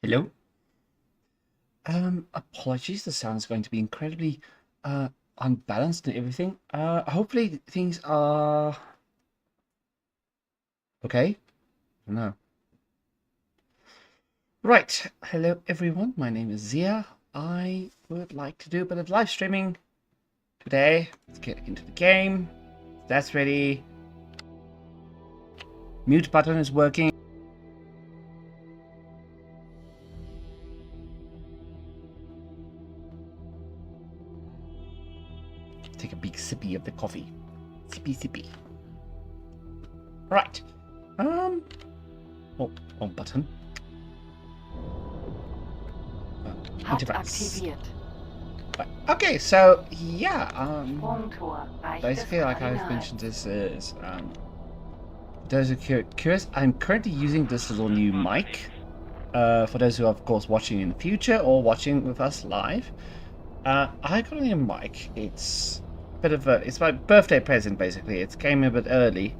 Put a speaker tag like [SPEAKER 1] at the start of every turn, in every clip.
[SPEAKER 1] Hello? Apologies, the sound is going to be incredibly unbalanced and everything. Hopefully things are okay. No. Right. Hello everyone. My name is Zia. I would like to do a bit of live streaming today. Let's get into the game. That's ready. Mute button is working. Take a big sippy of the coffee. Sippy sippy. Right. Oh, wrong button.
[SPEAKER 2] Hat
[SPEAKER 1] Interface.
[SPEAKER 2] aktiviert.
[SPEAKER 1] Right. Okay, so yeah,
[SPEAKER 2] Sprungtor.
[SPEAKER 1] basically, like I've mentioned, this is those who are curious. I'm currently using this little new mic. For those who are, of course, watching in the future or watching with us live, I got a new mic. It's a bit of it's my birthday present, basically. It came a bit early.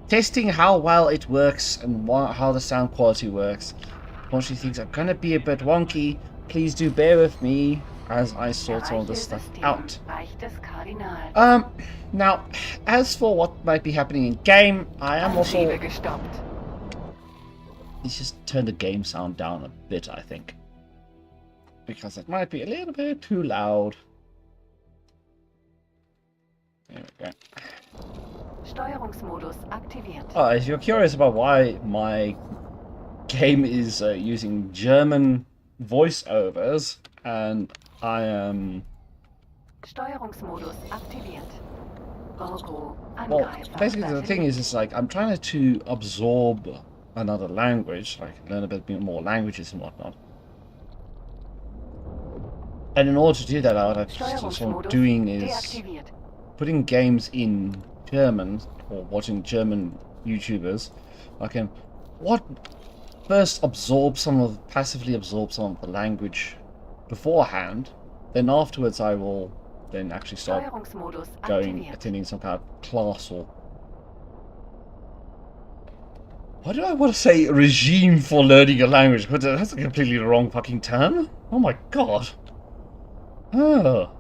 [SPEAKER 1] Testing how well it works and how the sound quality works. Unfortunately, things are gonna be a bit wonky. Please do bear with me as I sort all this stuff out. Now, as for what might be happening in game, I am also... Let's just turn the game sound down a bit, I think. Because it might be a little bit too loud. There we go.
[SPEAKER 2] Steuerungsmodus aktiviert.
[SPEAKER 1] Oh, if you're curious about why my game is using German voiceovers, and I am...
[SPEAKER 2] Steuerungsmodus aktiviert.
[SPEAKER 1] Well, basically the thing is like, I'm trying to absorb another language, like learn a bit more languages and whatnot. And in order to do that, what I'm doing is putting games in German, or watching German YouTubers. I can first passively absorb some of the language beforehand, then afterwards I will then actually start attending some kind of class, or why do I want to say regime for learning a language? But that's a completely wrong fucking term. Oh my god. Oh.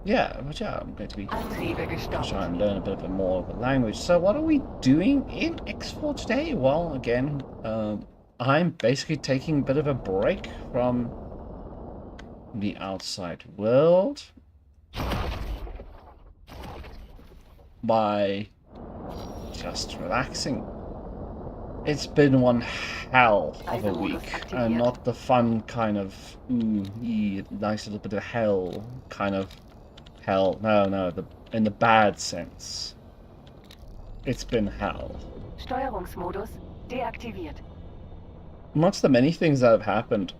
[SPEAKER 1] Yeah, but yeah, I'm going to be trying and learn a bit more of the language. So what are we doing in X4 today? Well, again, I'm basically taking a bit of a break from the outside world by just relaxing. It's been one hell of a week, and not the fun kind of nice little bit of hell kind of hell. No, in the bad sense. It's been hell.
[SPEAKER 2] Steuerungsmodus deaktiviert.
[SPEAKER 1] Amongst the many things that have happened,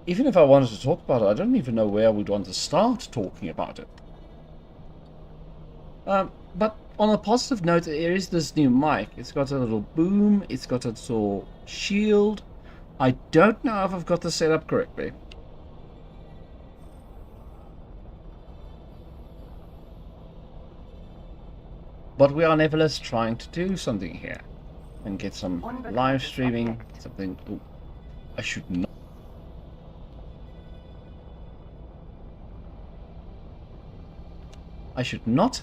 [SPEAKER 1] even if I wanted to talk about it, I don't even know where I would want to start talking about it. But on a positive note, there is this new mic. It's got a little boom, it's got a little shield. I don't know if I've got this set up correctly. But we are nevertheless trying to do something here. And get some live streaming, something... Ooh, I should not... I should not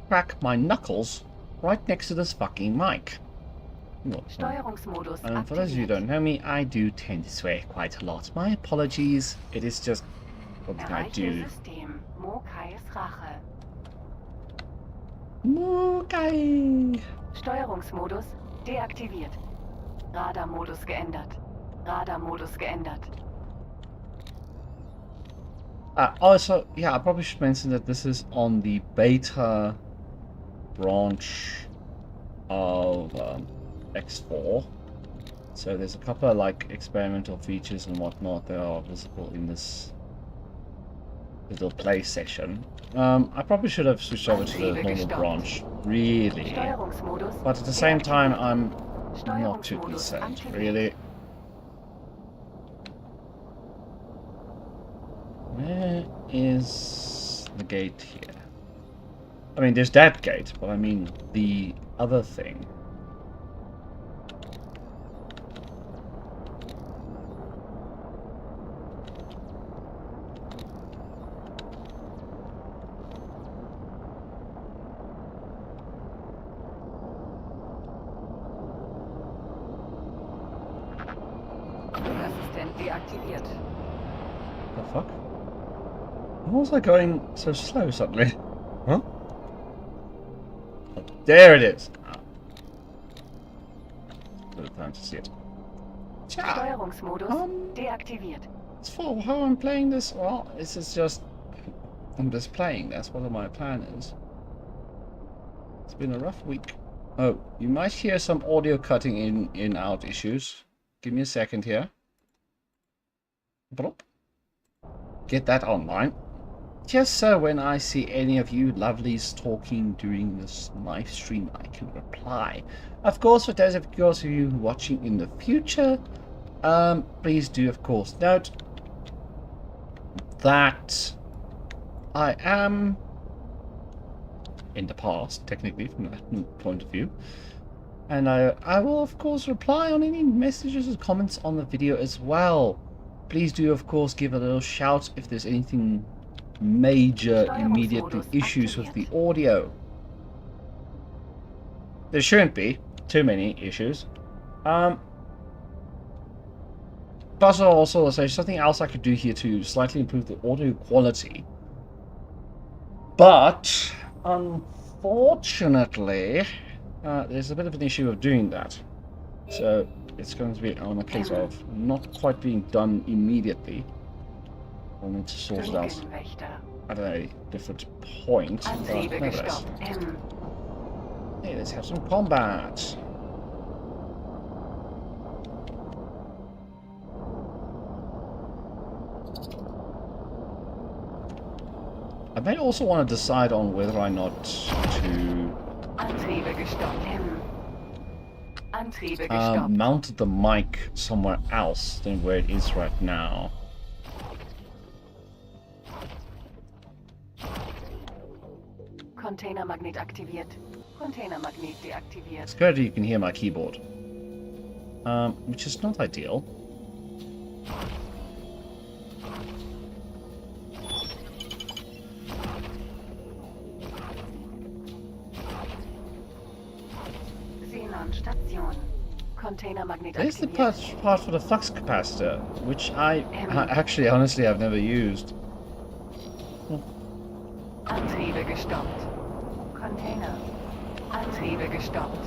[SPEAKER 1] crack my knuckles right next to this fucking mic. And for those of you who don't know me, I do tend to swear quite a lot. My apologies. It is just something I do. Mokai.
[SPEAKER 2] Steuerungsmodus deaktiviert. Radarmodus geändert. Radarmodus geändert.
[SPEAKER 1] Also, yeah, I probably should mention that this is on the beta branch of X4. So there's a couple of like experimental features and whatnot that are visible in this little play session. I probably should have switched over to the normal branch, really. But at the same time, I'm not too concerned, really. Where is the gate here? I mean, there's that gate, but I mean the other thing.
[SPEAKER 2] Flugassistent deaktiviert.
[SPEAKER 1] The fuck? Why was I going so slow suddenly? Huh? Oh, there it is! Ah. Good time to see it. Ciao!
[SPEAKER 2] Steuerungsmodus deaktiviert.
[SPEAKER 1] As for how I'm playing this, well, this is just... I'm just playing, that's what my plan is. It's been a rough week. Oh, you might hear some audio cutting in out issues. Give me a second here. Blop. Get that online. Just so when I see any of you lovelies talking during this live stream, I can reply. Of course, for those of you watching in the future, please do, of course, note that I am in the past, technically, from that point of view. And I will, of course, reply on any messages and comments on the video as well. Please do, of course, give a little shout if there's anything major, immediately issues with the audio. There shouldn't be too many issues. But also, there's something else I could do here to slightly improve the audio quality. But, unfortunately, there's a bit of an issue of doing that. So, it's going to be on a case of not quite being done immediately. I'll need to sort it out at a different point. But nevertheless. Hey, let's have some combat. I may also want to decide on whether or not to mount the mic somewhere else than where it is right now.
[SPEAKER 2] Containermagnet aktiviert. Containermagnet deaktiviert.
[SPEAKER 1] It's good you can hear my keyboard. Which is not ideal.
[SPEAKER 2] Xenon-Station. Containermagnet
[SPEAKER 1] There's the
[SPEAKER 2] aktiviert.
[SPEAKER 1] part for the flux capacitor, which I actually, honestly, I've never used.
[SPEAKER 2] Antriebe gestoppt. Container. Antriebe gestoppt.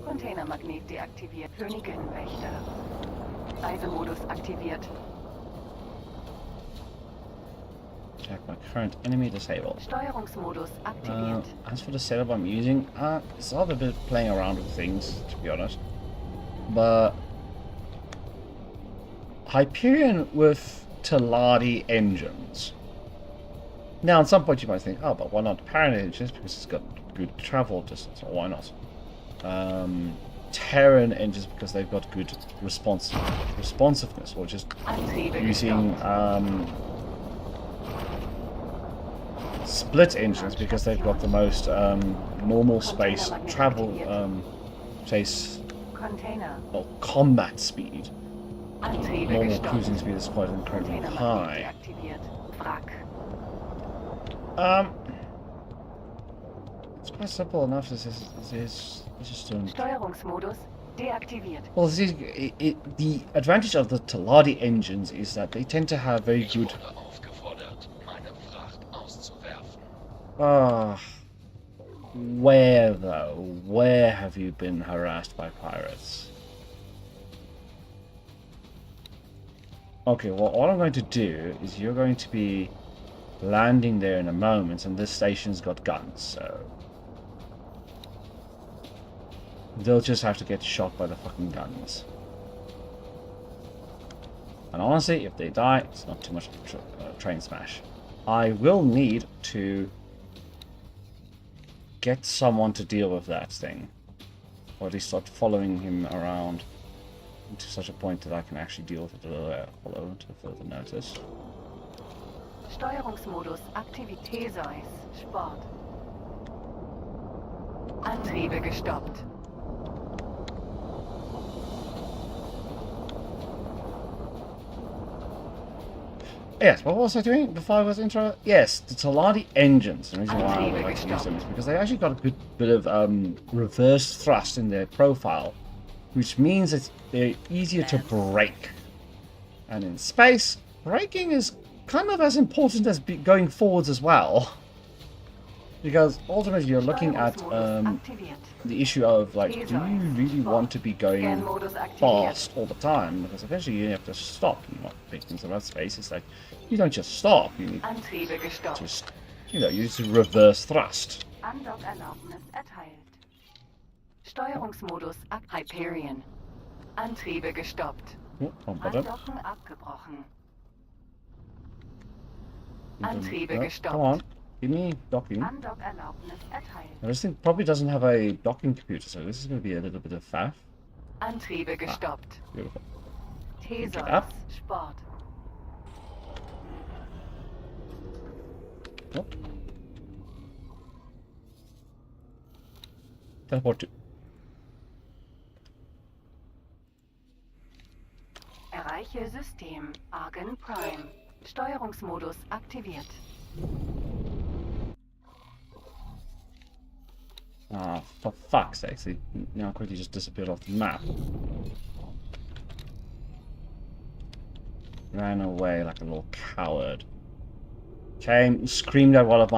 [SPEAKER 2] Containermagnet deaktiviert. Königinwächter. Reisemodus aktiviert.
[SPEAKER 1] Check my current enemy disabled.
[SPEAKER 2] Steuerungsmodus aktiviert.
[SPEAKER 1] As for the setup I'm using, it's all a bit playing around with things, to be honest. But Hyperion with Teladi engines. Now, at some point you might think, oh, but why not Parent engines? Because it's got good travel distance, or why not? Terran engines because they've got good responsiveness, or just using split engines because they've got the most normal space travel chase or combat speed. Normal cruising speed is quite incredibly high. It's quite simple enough. This is just doing.
[SPEAKER 2] Steuerungsmodus deaktiviert.
[SPEAKER 1] Well, the advantage of the Teladi engines is that they tend to have very good. Where though? Where have you been harassed by pirates? Okay, well, all I'm going to do is you're going to be landing there in a moment, and this station's got guns, so they'll just have to get shot by the fucking guns. And honestly, if they die, it's not too much of a train smash. I will need to get someone to deal with that thing, or at least start following him around to such a point that I can actually deal with it until further notice.
[SPEAKER 2] Steuerungsmodus aktiviert. Theseus. Sport. Antriebe gestoppt.
[SPEAKER 1] Yes, what was I doing before I was intro? Yes, the Talati engines. The reason why I would like to use them is because they actually got a good bit of reverse thrust in their profile, which means that they're easier to brake. And in space, braking is kind of as important as going forwards as well. Because ultimately you're looking at the issue of, like, do you really want to be going fast all the time? Because eventually you have to stop. You know, big things about space is like, you don't just stop. You need just, you know, you need to reverse thrust.
[SPEAKER 2] Andockerlaubnis erteilt. Steuerungsmodus Hyperion. Antriebe gestoppt. Andocken abgebrochen. Antriebe gestoppt.
[SPEAKER 1] Come on. Give me docking.
[SPEAKER 2] Andockerlaubnis erteilt.
[SPEAKER 1] Now, this thing probably doesn't have a docking computer, so this is going to be a little bit of faff.
[SPEAKER 2] Antriebe gestoppt.
[SPEAKER 1] Beautiful.
[SPEAKER 2] Theseus
[SPEAKER 1] up.
[SPEAKER 2] Sport.
[SPEAKER 1] Oh. Teleport to.
[SPEAKER 2] Erreiche System Argon Prime. Steuerungsmodus aktiviert.
[SPEAKER 1] Ah, for fuck's sake, see, now quickly just disappeared off the map. Ran away like a little coward. Came, screamed at one of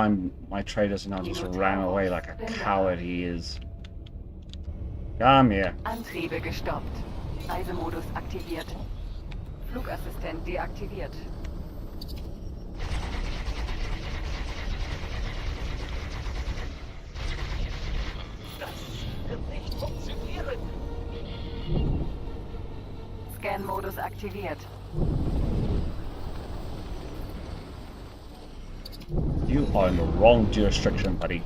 [SPEAKER 1] my traders and now just ran away like a coward he is. Come here.
[SPEAKER 2] Antriebe gestoppt. Reisemodus aktiviert. Flugassistent deaktiviert. Scan-Modus aktiviert.
[SPEAKER 1] You are in the wrong jurisdiction, buddy.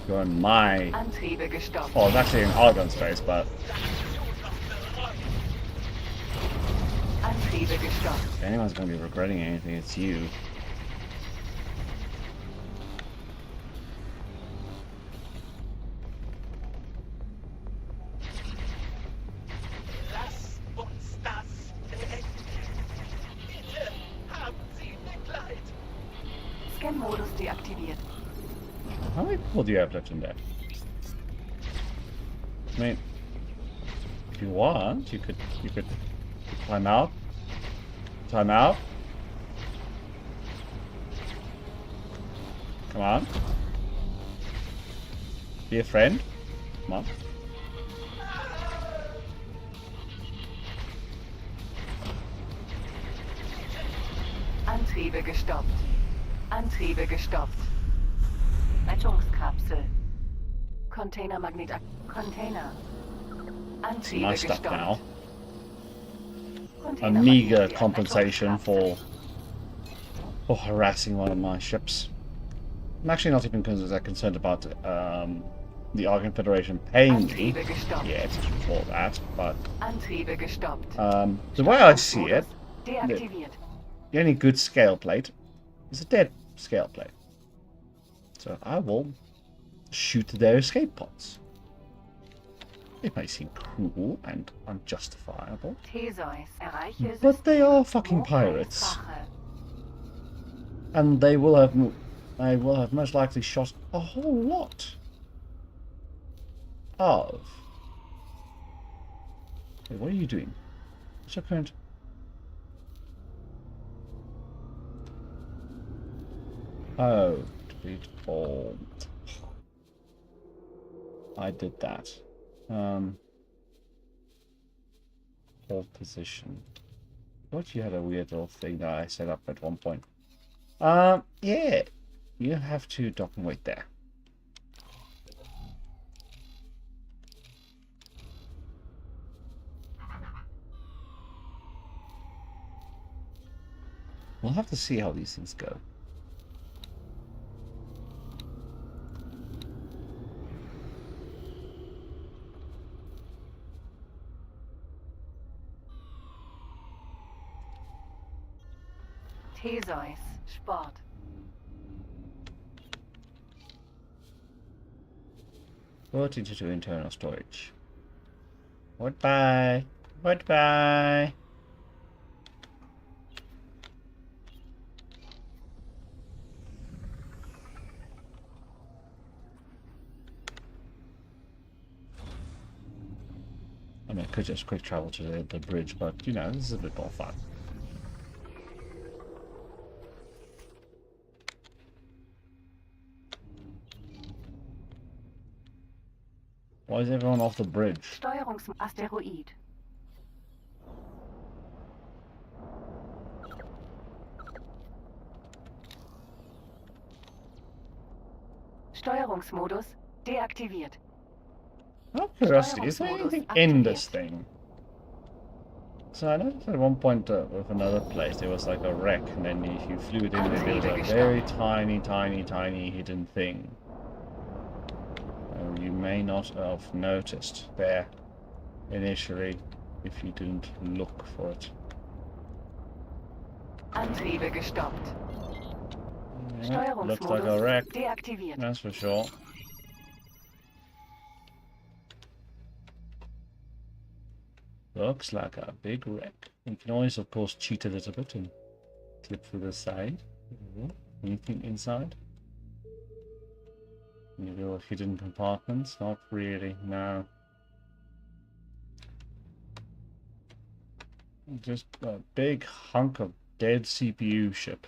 [SPEAKER 1] You're in my...
[SPEAKER 2] Antriebe gestoppt.
[SPEAKER 1] Oh, it's actually in Argon space, but...
[SPEAKER 2] Antriebe gestoppt.
[SPEAKER 1] If anyone's going to be regretting anything, it's you.
[SPEAKER 2] Scan-Modus deaktiviert.
[SPEAKER 1] How many people do you have left in there? I mean, if you want, you could time out. Time out. Come on. Be a friend. Come on.
[SPEAKER 2] Antriebe gestoppt. Antriebe gestoppt. Rettungskapsel. Containermagnet. Container. Antriebe
[SPEAKER 1] My stuff
[SPEAKER 2] gestoppt.
[SPEAKER 1] now. A
[SPEAKER 2] Containermagnet
[SPEAKER 1] meager
[SPEAKER 2] der
[SPEAKER 1] compensation
[SPEAKER 2] Rettungskapsel.
[SPEAKER 1] for harassing one of my ships. I'm actually not even concerned about the Argon Federation paying me
[SPEAKER 2] Antriebe gestoppt.
[SPEAKER 1] yet for that, but
[SPEAKER 2] Antriebe gestoppt.
[SPEAKER 1] the way I see it,
[SPEAKER 2] Deaktiviert.
[SPEAKER 1] the only good scale plate is a dead scale plate. So I will shoot their escape pods. It may seem cruel and unjustifiable,
[SPEAKER 2] Theseus. Erreiche
[SPEAKER 1] but they
[SPEAKER 2] System
[SPEAKER 1] are fucking pirates,
[SPEAKER 2] Hochheitswache.
[SPEAKER 1] and they will have most likely shot a whole lot of. Wait, what are you doing? What's your current? Oh, delete all. I did that. Hold position. Thought you had a weird little thing that I set up at one point. Yeah. You have to dock and wait there. We'll have to see how these things go.
[SPEAKER 2] Theseus Sport.
[SPEAKER 1] Put into internal storage. Goodbye. Goodbye. I mean, I could just quick travel to the bridge, but, you know, this is a bit more fun. Why is everyone off the bridge?
[SPEAKER 2] Steuerungsasteroid. Steuerungsmodus deaktiviert.
[SPEAKER 1] Out of curiosity, is there anything in this thing? So I noticed at one point with another place there was like a wreck, and then if you flew it in, there was a very tiny hidden thing. You may not have noticed there initially if you didn't look for it.
[SPEAKER 2] Antriebe gestoppt.
[SPEAKER 1] Yeah, looks like a wreck,
[SPEAKER 2] deaktiviert.
[SPEAKER 1] that's for sure. Looks like a big wreck. You can always, of course, cheat a little bit and slip through the side. Anything inside? Any little hidden compartments? Not really, no. Just a big hunk of dead CPU ship.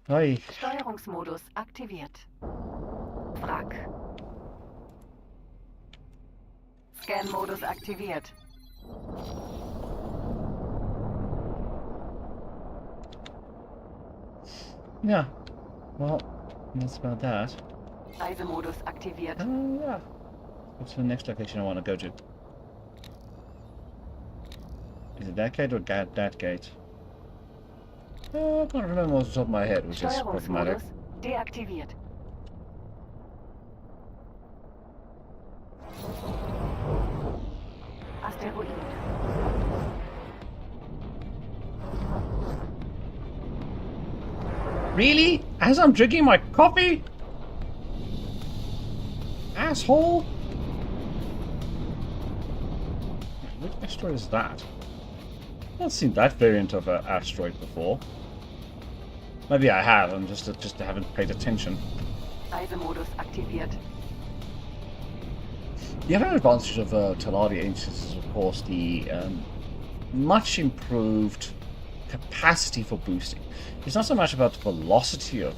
[SPEAKER 1] Hey.
[SPEAKER 2] Steuerungsmodus aktiviert. Wrack. Scan-Modus aktiviert.
[SPEAKER 1] Yeah. Well, that's about that.
[SPEAKER 2] Reisemodus aktiviert.
[SPEAKER 1] Yeah. What's the next location I want to go to? Is it that gate or that gate? I can't remember off the top of my head, which is problematic.
[SPEAKER 2] Steuerungsmodus deaktiviert. Asteroid.
[SPEAKER 1] Really? As I'm drinking my coffee? Asshole! Which asteroid is that? I've not seen that variant of an asteroid before. Maybe I have, I just haven't paid attention.
[SPEAKER 2] Reisemodus aktiviert.
[SPEAKER 1] The other advantage of Taladi Ancients is, of course, the much improved capacity for boosting. It's not so much about the velocity of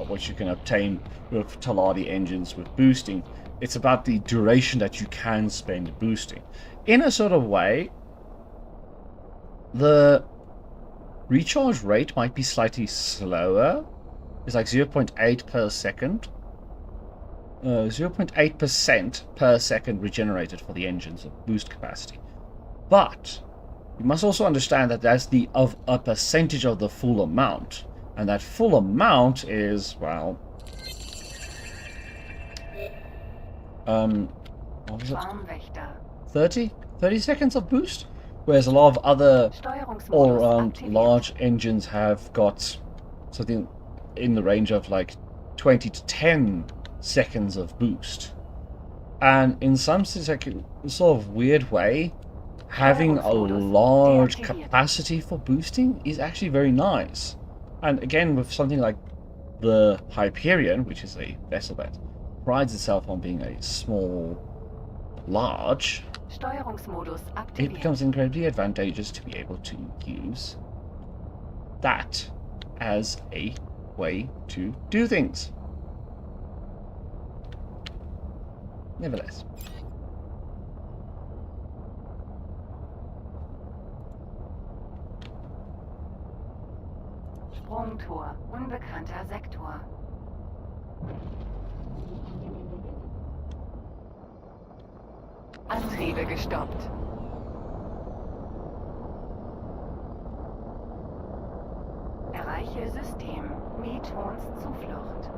[SPEAKER 1] what you can obtain with Taladi engines with boosting. It's about the duration that you can spend boosting. In a sort of way, the recharge rate might be slightly slower. It's like 0.8 per second. 0.8% per second regenerated for the engines of boost capacity. But you must also understand that that's of a percentage of the full amount. And that full amount is, well... what was it? 30 seconds of boost? Whereas a lot of other all-around large engines have got something in the range of like 20 to 10 seconds of boost. And in some sort of weird way, having a large capacity for boosting is actually very nice. And again, with something like the Hyperion, which is a vessel that prides itself on being a small, large, it becomes incredibly advantageous to be able to use that as a way to do things. Nevertheless.
[SPEAKER 2] Sprungtor, unbekannter Sektor. Antriebe gestoppt. Erreiche System. Metons Zuflucht.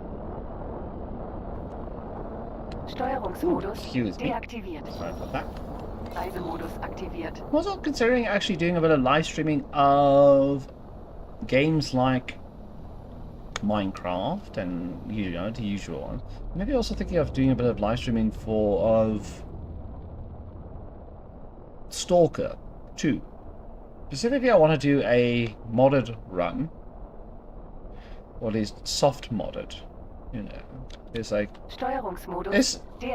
[SPEAKER 2] Steuerungsmodus deaktiviert.
[SPEAKER 1] Sorry about that.
[SPEAKER 2] Reisemodus aktiviert.
[SPEAKER 1] I'm also considering actually doing a bit of live streaming of games like Minecraft and, you know, the usual one. Maybe also thinking of doing a bit of live streaming of Stalker 2. Specifically, I want to do a modded run. Or at least soft modded. You know, there's like...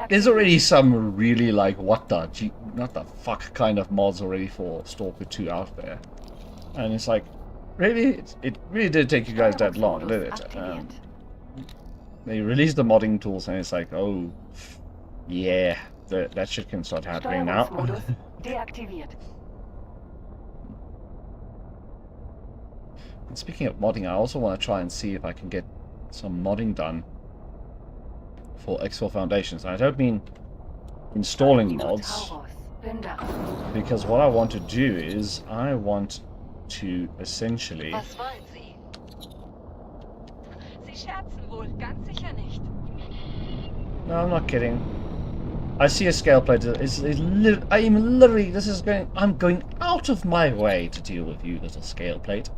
[SPEAKER 1] There's already some really like, what the fuck kind of mods already for Stalker 2 out there. And it's like, really? It really did take you guys that long, did it? They released the modding tools and it's like, oh, yeah, that shit can start happening now. And speaking of modding, I also want to try and see if I can get some modding done for X4 Foundations. And I don't mean installing mods, because what I want to do is I want to essentially... No, I'm not kidding. I see a scale plate. I'm going out of my way to deal with you, little scale plate.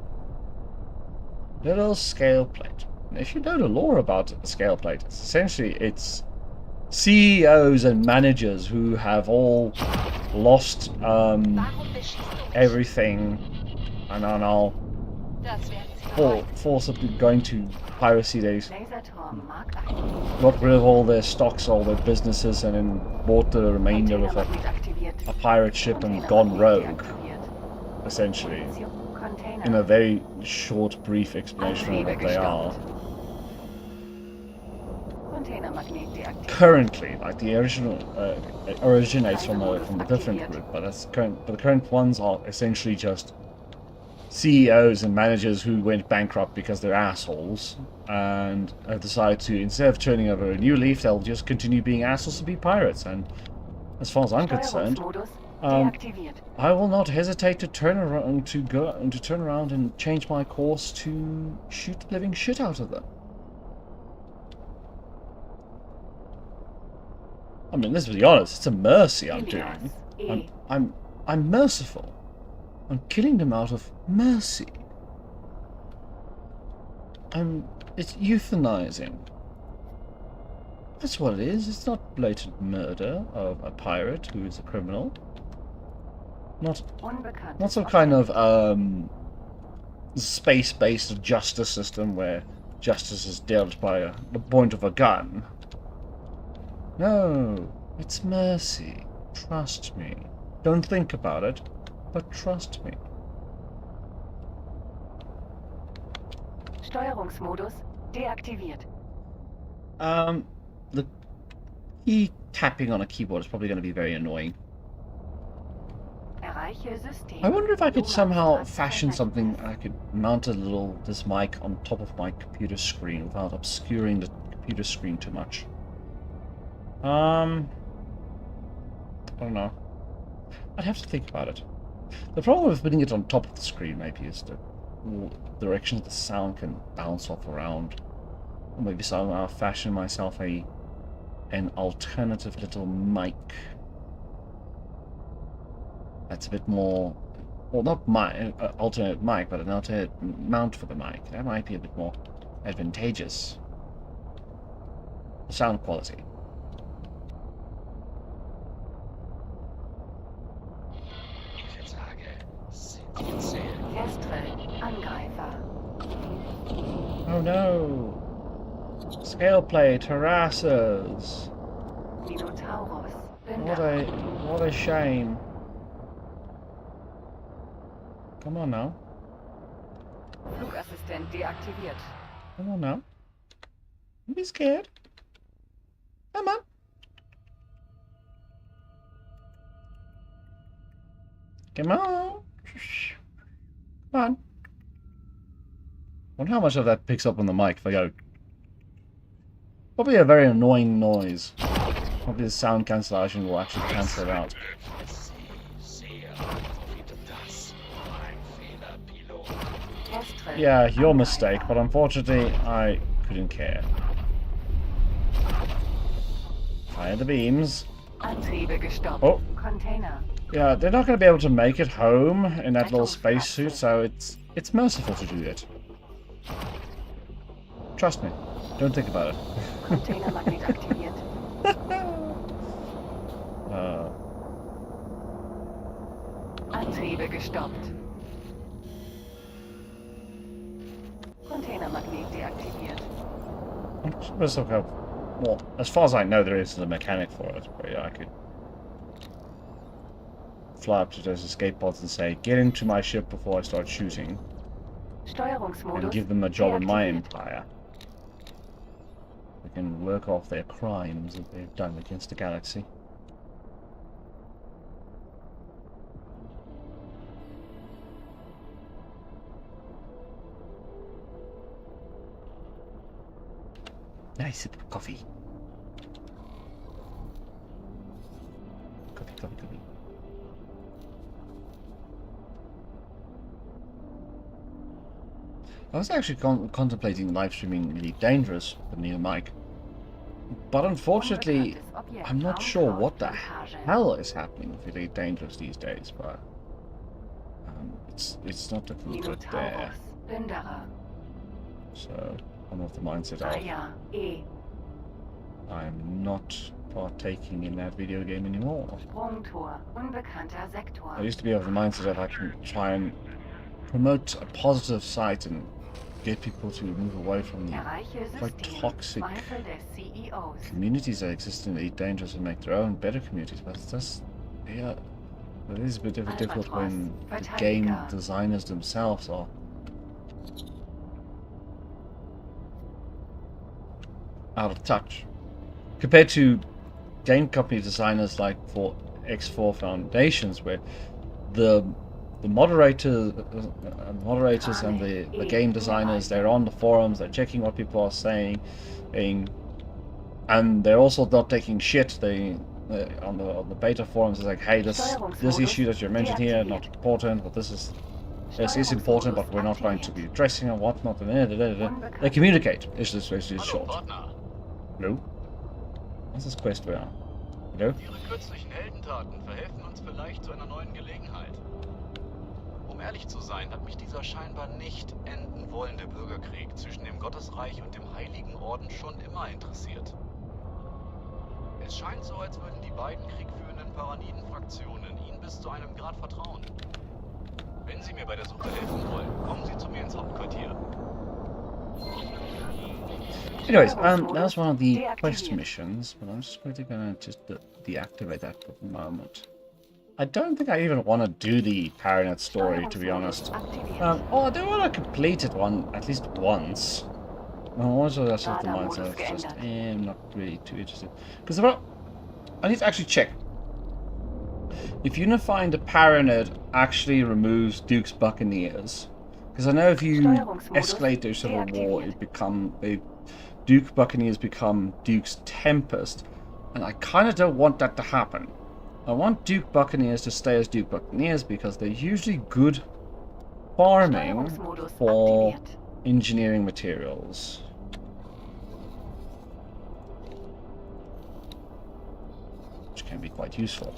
[SPEAKER 1] Little scale plate. If you know the lore about a scale plate, essentially it's CEOs and managers who have all lost everything and are now forcibly going to piracy days. Got rid of all their stocks, all their businesses, and then bought the remainder with a pirate ship and gone rogue, essentially. In a very short, brief explanation of what they are. Currently, like the original originates from a different group, but the current ones are essentially just CEOs and managers who went bankrupt because they're assholes and have decided to, instead of turning over a new leaf, they'll just continue being assholes and be pirates. And as far as I'm concerned, I will not hesitate to turn around and change my course to shoot the living shit out of them. I mean, let's be honest, it's a mercy I'm doing. I'm merciful. I'm killing them out of mercy. It's euthanizing. That's what it is. It's not blatant murder of a pirate who is a criminal. Not some kind of space-based justice system where justice is dealt by the point of a gun. No, it's mercy. Trust me. Don't think about it, but trust me.
[SPEAKER 2] Steuerungsmodus deaktiviert.
[SPEAKER 1] The key tapping on a keyboard is probably going to be very annoying. I wonder if I could somehow fashion something I could mount this mic on top of my computer screen without obscuring the computer screen too much. I don't know. I'd have to think about it. The problem with putting it on top of the screen maybe is the directions the sound can bounce off around. Or maybe somehow fashion myself an alternative little mic. That's a bit more, well, not my alternate mic, but an alternate mount for the mic. That might be a bit more advantageous. Sound quality. Oh no! Scale plate harasses. What a shame. Come on now.
[SPEAKER 2] Flugassistent deaktiviert.
[SPEAKER 1] Come on now. Don't be scared. Come on. Come on. Come on. Wonder how much of that picks up on the mic if I go. Probably a very annoying noise. Probably the sound cancellation will actually cancel it out. Yeah, your mistake, but unfortunately I couldn't care. Fire the beams. Oh. Yeah, they're not going to be able to make it home in that little spacesuit, so it's merciful to do it. Trust me. Don't think about it.
[SPEAKER 2] Containermagnet aktiviert. Antriebe gestoppt. Containermagnet deaktiviert.
[SPEAKER 1] Let's look up. Well, as far as I know, there is a mechanic for it. But yeah, I could fly up to those escape pods and say, "Get into my ship before I start shooting,"
[SPEAKER 2] Steuerungsmodus
[SPEAKER 1] and give them a job in my
[SPEAKER 2] deaktiviert.
[SPEAKER 1] empire. We can work off their crimes that they've done against the galaxy. Nice sip of coffee. Coffee, coffee, coffee. I was actually contemplating live streaming Elite Dangerous with Neil Mike, but unfortunately,
[SPEAKER 2] Unbekanntes Objekt.
[SPEAKER 1] I'm not sure what the
[SPEAKER 2] Raumcloud-Montage.
[SPEAKER 1] hell is happening with Elite Dangerous these days. But it's not looking good there.
[SPEAKER 2] Minotaurus. Plünderer.
[SPEAKER 1] So I'm of the mindset of
[SPEAKER 2] Aya. E.
[SPEAKER 1] I'm not partaking in that video game anymore.
[SPEAKER 2] Sprungtor. Unbekannter Sektor.
[SPEAKER 1] I used to be of the mindset that I can try and promote a positive side and get people to move away from the
[SPEAKER 2] Erreiche
[SPEAKER 1] quite
[SPEAKER 2] System.
[SPEAKER 1] toxic
[SPEAKER 2] Zweifel des CEOs.
[SPEAKER 1] communities that exist in Elite Dangerous and make their own better communities. But it's just, yeah, it is a bit difficult when the game designers themselves are out of touch compared to game company designers like for X4 Foundations, where the moderators and the game designers, they're on the forums, they're checking what people are saying, and they're also not taking shit. They on the beta forums, it's like, hey, this issue that you mentioned here not important, but this is important, but we're not going to be addressing it, whatnot. And they communicate. It's just short.
[SPEAKER 3] Partner.
[SPEAKER 1] Hello? Was ist Quest where? Hello?
[SPEAKER 3] Ihre kürzlichen Heldentaten verhelfen uns vielleicht zu einer neuen Gelegenheit. Um ehrlich zu sein, hat mich dieser scheinbar nicht enden wollende Bürgerkrieg zwischen dem Gottesreich und dem Heiligen Orden schon immer interessiert. Es scheint so, als würden die beiden kriegführenden Paraniden-Fraktionen Ihnen bis zu einem Grad vertrauen. Wenn Sie mir bei der Suche helfen wollen, kommen Sie zu mir ins Hauptquartier.
[SPEAKER 1] Anyways, that was one of the quest missions, but I'm just going to deactivate that for the moment. I don't think I even want to do the Paranet story, to be honest. Oh, I do want to complete it at least once. Also, that's just the mindset. It's just, I'm not really too interested. Because I need to actually check. If Unifying the Paranet actually removes Duke's Buccaneers, because I know if you escalate the Civil War, Duke Buccaneers become Duke's Tempest, and I kind of don't want that to happen. I want Duke Buccaneers to stay as Duke Buccaneers because they're usually good farming for engineering materials. Which can be quite useful.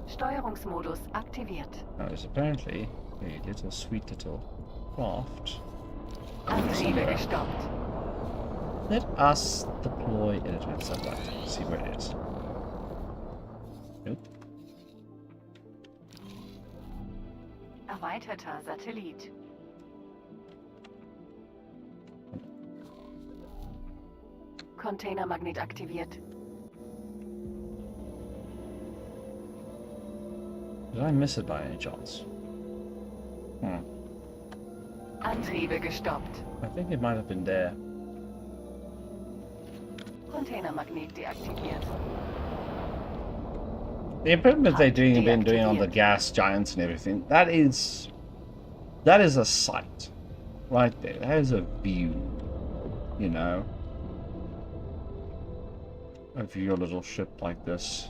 [SPEAKER 2] Steuerungsmodus aktiviert.
[SPEAKER 1] Now there's apparently a little sweet little craft.
[SPEAKER 2] Antriebe gestoppt.
[SPEAKER 1] Let us deploy an advanced satellite. See where it is. Nope.
[SPEAKER 2] Erweiterter Satellit. Containermagnet aktiviert.
[SPEAKER 1] Did I miss it by any chance?
[SPEAKER 2] Antriebe gestoppt.
[SPEAKER 1] I think it might have been there.
[SPEAKER 2] Containermagnet deaktiviert.
[SPEAKER 1] The improvements they've been doing on the gas giants and everything, that is a sight. Right there. That is a view. You know. Of your little ship like this.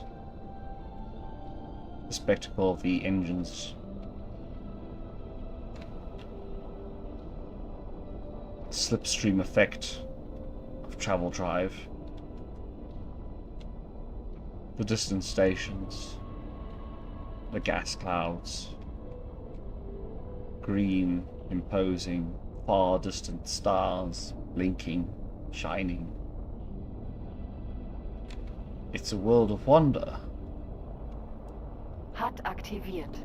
[SPEAKER 1] The spectacle of the engines. Slipstream effect of travel drive. The distant stations. The gas clouds. Green, imposing, far distant stars blinking shining. It's a world of wonder.
[SPEAKER 2] HUD aktiviert.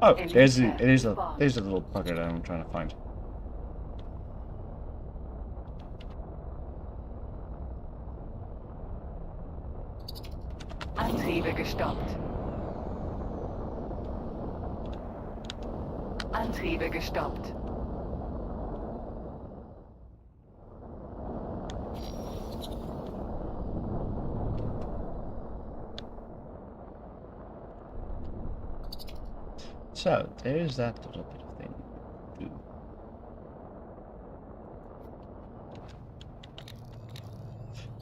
[SPEAKER 1] Oh,
[SPEAKER 2] Elite
[SPEAKER 1] there's a
[SPEAKER 2] Bar.
[SPEAKER 1] little bugger that I'm trying to find.
[SPEAKER 2] Antriebe gestoppt. Antriebe gestoppt.
[SPEAKER 1] So there's that little bit of thing too.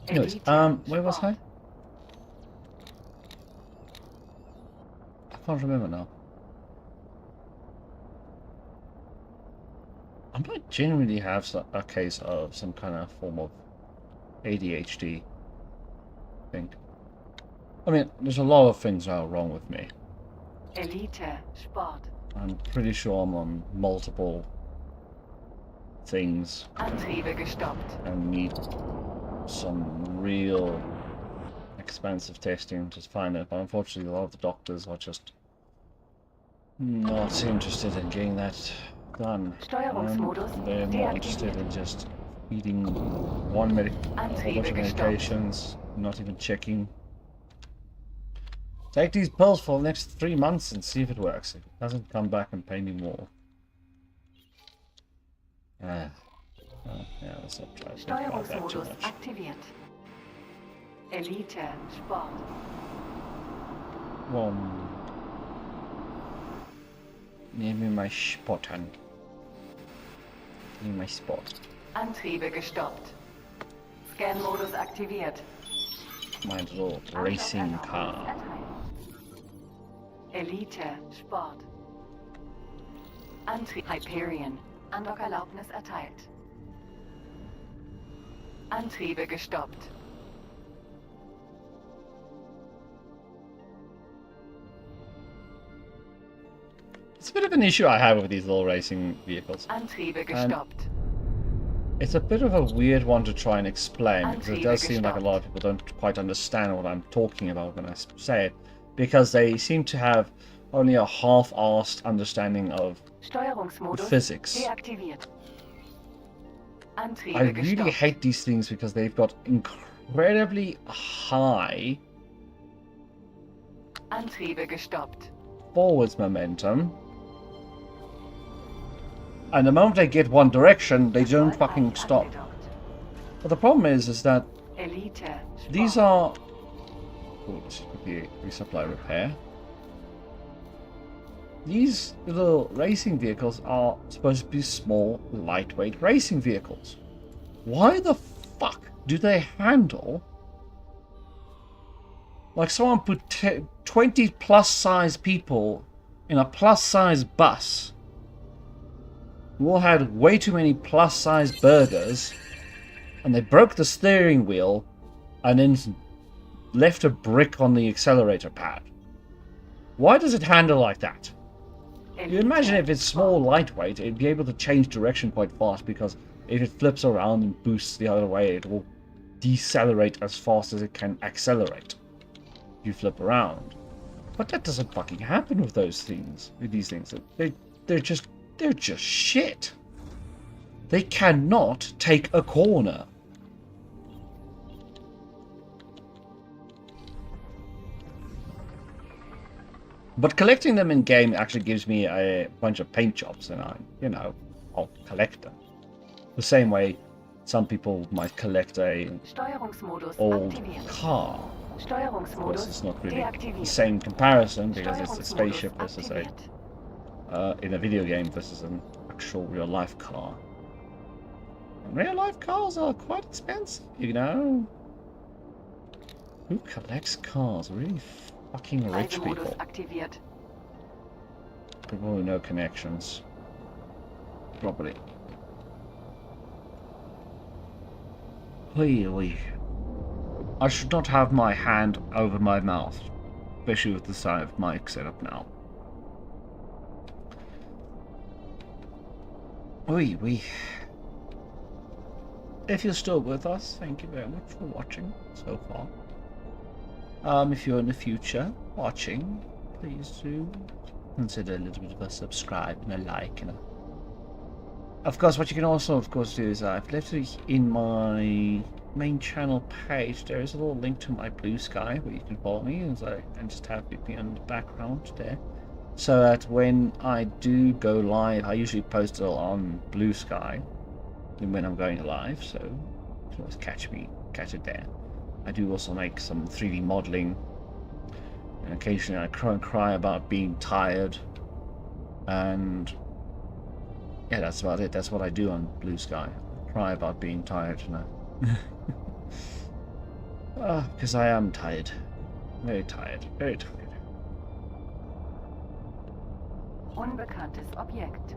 [SPEAKER 1] Anyways,
[SPEAKER 2] Elite
[SPEAKER 1] where was I?
[SPEAKER 2] Sport.
[SPEAKER 1] I can't remember now. I might genuinely have a case of some kind of form of ADHD. I think. I mean, there's a lot of things that are wrong with me.
[SPEAKER 2] Elite Sport.
[SPEAKER 1] I'm pretty sure I'm on multiple things
[SPEAKER 2] Antriebe gestoppt.
[SPEAKER 1] and need some real expensive testing to find it, but unfortunately a lot of the doctors are just not interested in getting that done.
[SPEAKER 2] Steuerungsmodus
[SPEAKER 1] They're more interested in just eating whole bunch of medications, not even checking. Take these pills for the next 3 months and see if it works. If it doesn't, come back and pay me more. Oh, yeah, let's not try to think about that too
[SPEAKER 2] Steuerungsmodus
[SPEAKER 1] much.
[SPEAKER 2] aktiviert. Elite Sport.
[SPEAKER 1] Give me my Spottern. Give me my spot.
[SPEAKER 2] Antriebe gestoppt. Scan-Modus aktiviert.
[SPEAKER 1] My little racing car.
[SPEAKER 2] Erteilt. Elite Sport. Hyperion. Andockerlaubnis erteilt. Antriebe gestoppt.
[SPEAKER 1] It's a bit of an issue I have with these little racing vehicles.
[SPEAKER 2] Antriebe gestoppt.
[SPEAKER 1] It's a bit of a weird one to try and explain, because it
[SPEAKER 2] Antriebe
[SPEAKER 1] does seem like a lot of people don't quite understand what I'm talking about when I say it, because they seem to have only a half-assed understanding of
[SPEAKER 2] Steuerungsmodus
[SPEAKER 1] physics.
[SPEAKER 2] deaktiviert. Antriebe
[SPEAKER 1] I really
[SPEAKER 2] gestoppt.
[SPEAKER 1] hate these things because they've got incredibly high
[SPEAKER 2] Antriebe gestoppt.
[SPEAKER 1] forwards momentum, and the moment they get one direction, they don't fucking stop. But the problem is that
[SPEAKER 2] Elite Sport.
[SPEAKER 1] these are... Oh, this could be a resupply repair. These little racing vehicles are supposed to be small, lightweight racing vehicles. Why the fuck do they handle... Like someone put 20 plus size people in a plus size bus. We all had way too many plus size burgers, and they broke the steering wheel and then left a brick on the accelerator pad. Why does it handle like that? You imagine if it's small, lightweight, it'd be able to change direction quite fast, because if it flips around and boosts the other way, it will decelerate as fast as it can accelerate. If you flip around. But that doesn't fucking happen with those things. With these things. They're just shit. They cannot take a corner. But collecting them in game actually gives me a bunch of paint jobs, and I'll collect them. The same way some people might collect a
[SPEAKER 2] Steuerungsmodus
[SPEAKER 1] old
[SPEAKER 2] aktiviert.
[SPEAKER 1] car. Of course,
[SPEAKER 2] Steuerungsmodus
[SPEAKER 1] it's not really the
[SPEAKER 2] deaktiviert.
[SPEAKER 1] same comparison, because it's a
[SPEAKER 2] Steuerungsmodus
[SPEAKER 1] spaceship versus a
[SPEAKER 2] aktiviert.
[SPEAKER 1] in a video game versus an actual real life car. And real life cars are quite expensive, you know. Who collects cars? Really fucking rich
[SPEAKER 2] Reisemodus
[SPEAKER 1] people.
[SPEAKER 2] aktiviert.
[SPEAKER 1] People who know connections. Probably. Oi. I should not have my hand over my mouth, especially with the side of mic set up now. Oi. if you're still with us, thank you very much for watching so far. If you're in the future watching, please do consider a little bit of a subscribe and a like. And of course, what you can also, of course, do is I've left it in my main channel page. There is a little link to my Blue Sky where you can follow me, and just have me on the background there, so that when I do go live, I usually post it on Blue Sky when I'm going live, so you can always catch it there. I do also make some 3D modeling, and occasionally I cry about being tired, and yeah, that's about it. That's what I do on Blue Sky. Cry about being tired now. Because I am tired. Very tired. Very tired.
[SPEAKER 2] Unbekanntes Objekt.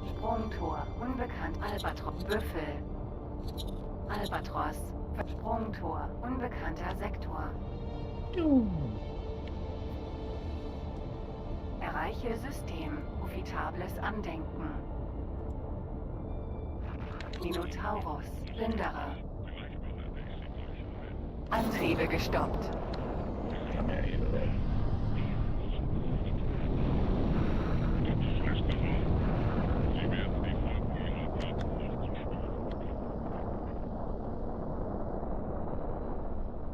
[SPEAKER 2] Sprungtor. Unbekannt. Albatros. Büffel. Albatros. Sprungtor. Unbekannter Sektor. Erreiche System. Profitables Andenken. Minotaurus. Linderer. Antriebe gestoppt.
[SPEAKER 1] Come here, you little.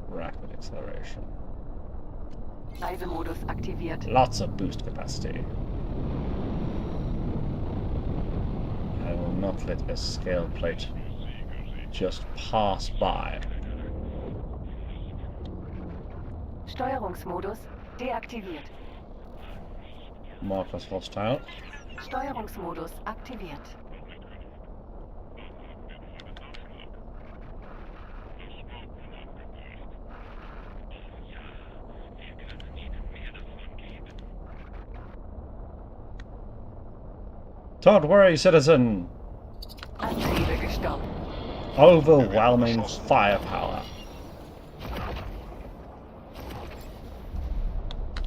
[SPEAKER 1] Rapid acceleration.
[SPEAKER 2] Reisemodus aktiviert.
[SPEAKER 1] Lots of boost capacity. I will not let a scale plate just pass by.
[SPEAKER 2] Steuerungsmodus deaktiviert.
[SPEAKER 1] Mark as hostile.
[SPEAKER 2] Steuerungsmodus aktiviert.
[SPEAKER 1] Don't worry, citizen.
[SPEAKER 2] Antriebe gestoppt.
[SPEAKER 1] Overwhelming firepower.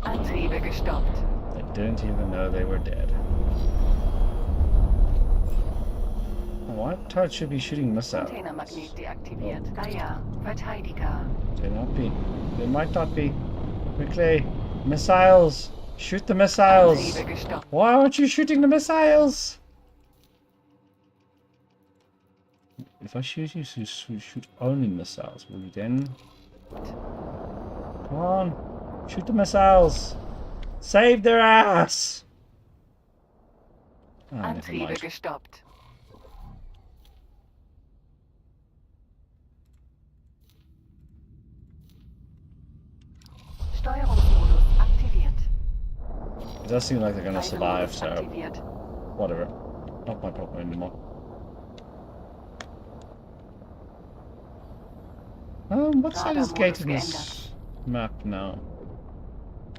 [SPEAKER 2] Antriebe gestoppt.
[SPEAKER 1] They didn't even know they were dead. What turret should be shooting missiles?
[SPEAKER 2] Containermagnet deaktiviert. Gaia, Verteidiger.
[SPEAKER 1] They might not be. Quickly, missiles! Shoot the missiles!
[SPEAKER 2] Antriebe gestoppt.
[SPEAKER 1] Why aren't you shooting the missiles? If I shoot you to shoot only missiles, will you then? Come on, shoot the missiles! Save their ass! Ah, never
[SPEAKER 2] Antriebe
[SPEAKER 1] mind.
[SPEAKER 2] gestoppt. Steuerungsmodus aktiviert.
[SPEAKER 1] It does seem like they're gonna survive,
[SPEAKER 2] Reisemodus
[SPEAKER 1] so
[SPEAKER 2] aktiviert.
[SPEAKER 1] whatever. Not my problem anymore. What side is the gate in this map now?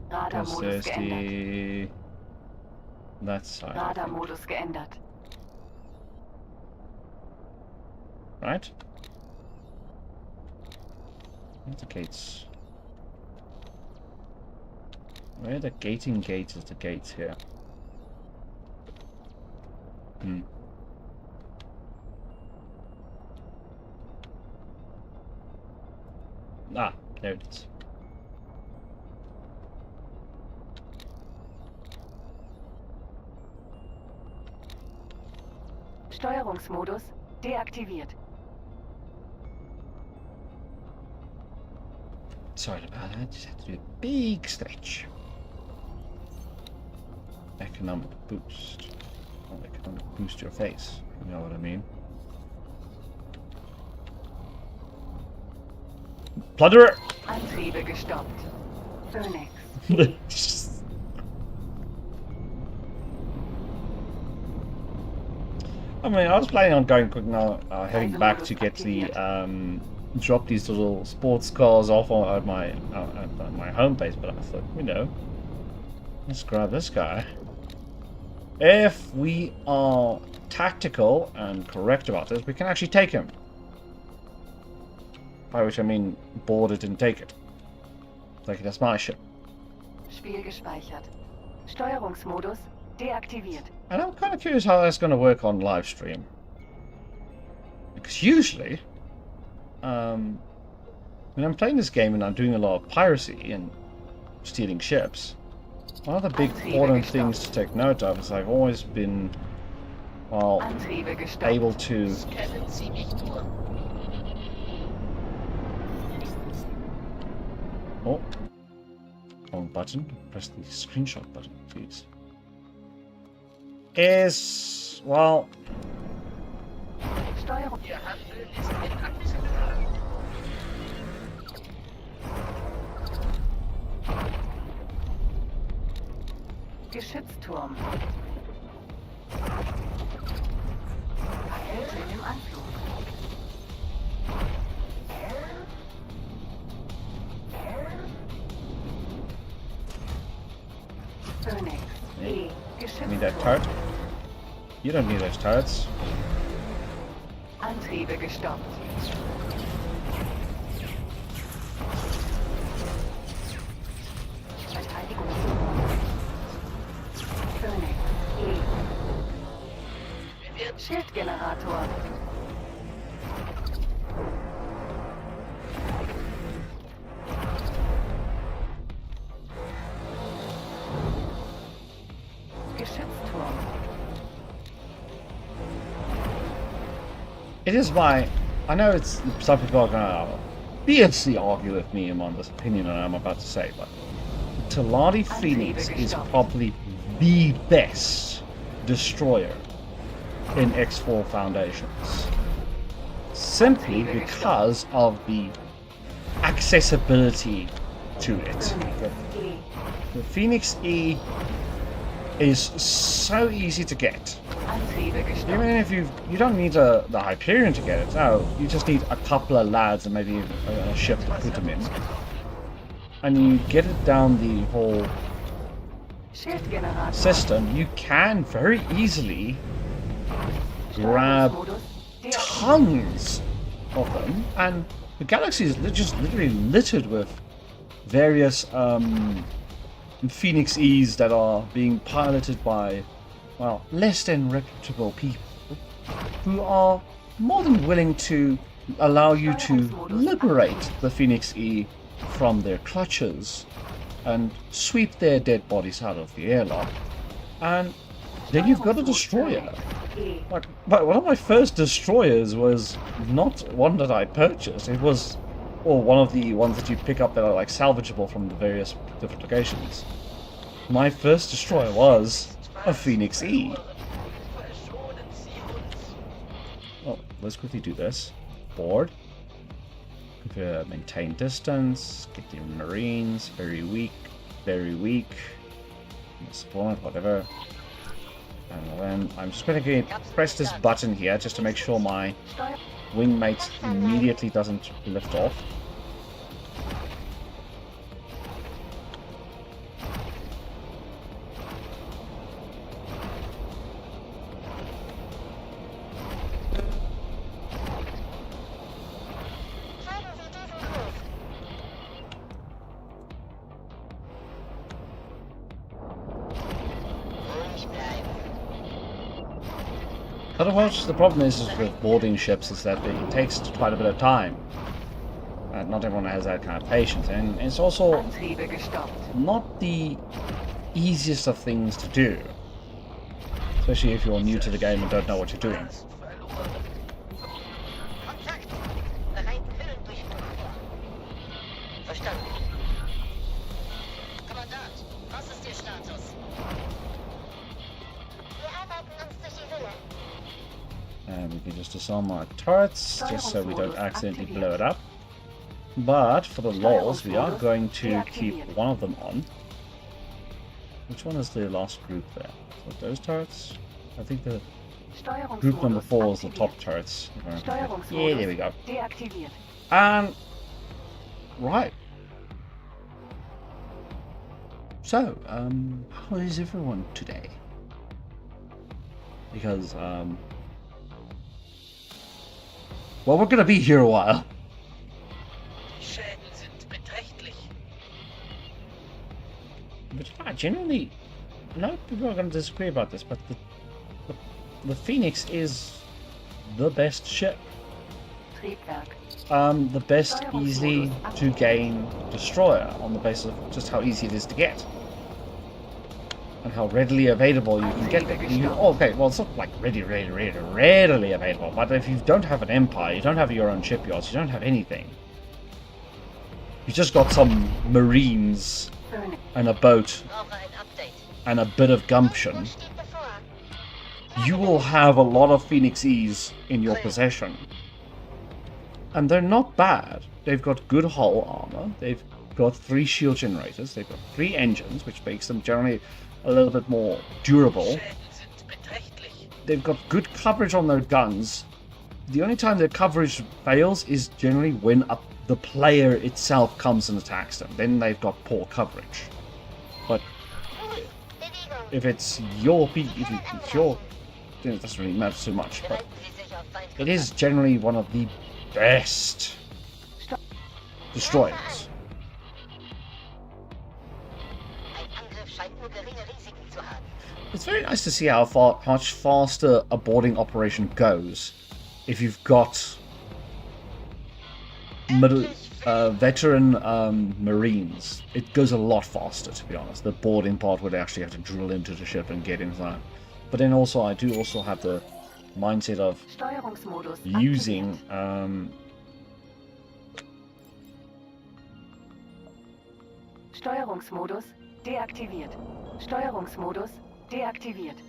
[SPEAKER 1] Because
[SPEAKER 2] Radarmodus
[SPEAKER 1] there's
[SPEAKER 2] geändert.
[SPEAKER 1] that side, I think.
[SPEAKER 2] Radarmodus geändert.
[SPEAKER 1] Right? Where's the gates? Where are the gating gates is the gates here? Hmm. Ah, there it is.
[SPEAKER 2] Steuerungsmodus deaktiviert.
[SPEAKER 1] Sorry about that, just had to do a big stretch. Economic boost. Oh, economic boost your face. You know what I mean? Plunderer!
[SPEAKER 2] Antriebe gestoppt. Phoenix.
[SPEAKER 1] I mean, I was planning on going quick now, heading back to get the drop these little sports cars off at my home base, but I thought, you know, let's grab this guy. If we are tactical and correct about this, we can actually take him. By which I mean board it and take it. Like that's my ship.
[SPEAKER 2] Spiel gespeichert. Steuerungsmodus deaktiviert.
[SPEAKER 1] And I'm kind of curious how that's going to work on live stream. Because usually, when I'm playing this game and I'm doing a lot of piracy and stealing ships, one of the big important things to take note of is I've always been, well,
[SPEAKER 2] Antriebe gestoppt.
[SPEAKER 1] able to
[SPEAKER 4] Scannen Sie mich nur.
[SPEAKER 1] oh, wrong button. Press the screenshot button, please. Is, well,
[SPEAKER 2] Steuerung.
[SPEAKER 4] Ihr Handeln ist inakzeptabel.
[SPEAKER 2] Geschützturm. Rakete im Anflug. Phoenix. E.
[SPEAKER 1] need that
[SPEAKER 2] Geschützturm.
[SPEAKER 1] turret. You don't need those turrets.
[SPEAKER 2] Antriebe gestoppt. Verteidigung. Phoenix. E.
[SPEAKER 4] Wir werden
[SPEAKER 2] Schildgenerator. Geschützturm.
[SPEAKER 1] It is my. I know it's some people are gonna fiercely argue with me on this opinion that I'm about to say, but Talati Phoenix is probably the best destroyer in X4 Foundations. Simply because of the accessibility to it.
[SPEAKER 2] Phoenix. E.
[SPEAKER 1] The Phoenix E is so easy to get.
[SPEAKER 2] Antriebe gestoppt.
[SPEAKER 1] Even if you don't need the Hyperion to get it, no, you just need a couple of lads and maybe a ship to put them in. And you get it down the whole
[SPEAKER 2] Schildgenerator.
[SPEAKER 1] system, you can very easily grab
[SPEAKER 2] Steuerungsmodus deaktiviert.
[SPEAKER 1] tons of them, and the galaxy is just literally littered with various Phoenix E's that are being piloted by, well, less than reputable people who are more than willing to allow you to liberate the Phoenix E from their clutches and sweep their dead bodies out of the airlock. And then you've got a destroyer.
[SPEAKER 2] E.
[SPEAKER 1] Like, but one of my first destroyers was not one that I purchased. It was, or one of the ones that you pick up that are like salvageable from the various different locations. My first destroyer was a Phoenix E.
[SPEAKER 4] verschonen Sie uns.
[SPEAKER 1] Well, let's quickly do this. Board. Maintain distance. Get the Marines. Very weak. Very weak. Spawn, whatever. And then I'm just going to press this button here just to make sure my
[SPEAKER 2] Steuer.
[SPEAKER 1] wingmate immediately doesn't lift off.
[SPEAKER 4] Ruhig bleiben.
[SPEAKER 1] Otherwise, the problem is with boarding ships is that it takes quite a bit of time. Not everyone has that kind of patience, and it's also
[SPEAKER 2] Antriebe gestoppt.
[SPEAKER 1] not the easiest of things to do. Especially if you're new to the game and don't know what you're doing.
[SPEAKER 4] Angst verloren. Kontakt. Bereiten Höhlendurchbruch vor. Verstanden. Kommandant, was ist Ihr Status? Wir arbeiten uns durch die Hülle.
[SPEAKER 1] And we can just disarm our turrets, just so we don't accidentally blow it up. But for the lols, we are going to keep one of them on. Which one is the last group there? So those turrets? I think the group number 4 is the top turrets.
[SPEAKER 2] Steuerungsmodus
[SPEAKER 1] Yeah, there we go.
[SPEAKER 2] deaktiviert.
[SPEAKER 1] And right. So, how is everyone today? Because, well, we're gonna be here a while.
[SPEAKER 4] Die Schäden sind beträchtlich.
[SPEAKER 1] But yeah, genuinely, a lot of people are gonna disagree about this, but the Phoenix is the best ship
[SPEAKER 2] Triebwerk.
[SPEAKER 1] the best easy to gain destroyer on the basis of just how easy it is to get. And how readily available you can get it. Okay, well, it's not like readily available, but if you don't have an empire, you don't have your own shipyards, you don't have anything. You just got some marines
[SPEAKER 2] Phoenix.
[SPEAKER 1] and a boat
[SPEAKER 4] Brauche ein Update.
[SPEAKER 1] and a bit of gumption.
[SPEAKER 4] Was steht bevor?
[SPEAKER 1] You will have a lot of Phoenix E's in your possession. And they're not bad. They've got good hull armor, they've got 3 shield generators, they've got 3 engines, which makes them generally a little bit more durable.
[SPEAKER 4] Schäden sind beträchtlich.
[SPEAKER 1] They've got good coverage on their guns. The only time their coverage fails is generally when the player itself comes and attacks them. Then they've got poor coverage. But
[SPEAKER 4] Bewegung.
[SPEAKER 1] if it's your then it doesn't really matter so much. But
[SPEAKER 4] Bereiten Sie sich auf Feindkontakt.
[SPEAKER 1] it is generally one of the best destroyers.
[SPEAKER 4] Ein Angriff scheint nur geringe Risiken zu haben.
[SPEAKER 1] It's very nice to see how much faster a boarding operation goes if you've got veteran Marines. It goes a lot faster, to be honest. The boarding part would actually have to drill into the ship and get inside. But then also, I do also have the mindset of
[SPEAKER 2] Steuerungsmodus
[SPEAKER 1] using
[SPEAKER 2] aktiviert. Steuerungsmodus deaktiviert. Steuerungsmodus deaktiviert.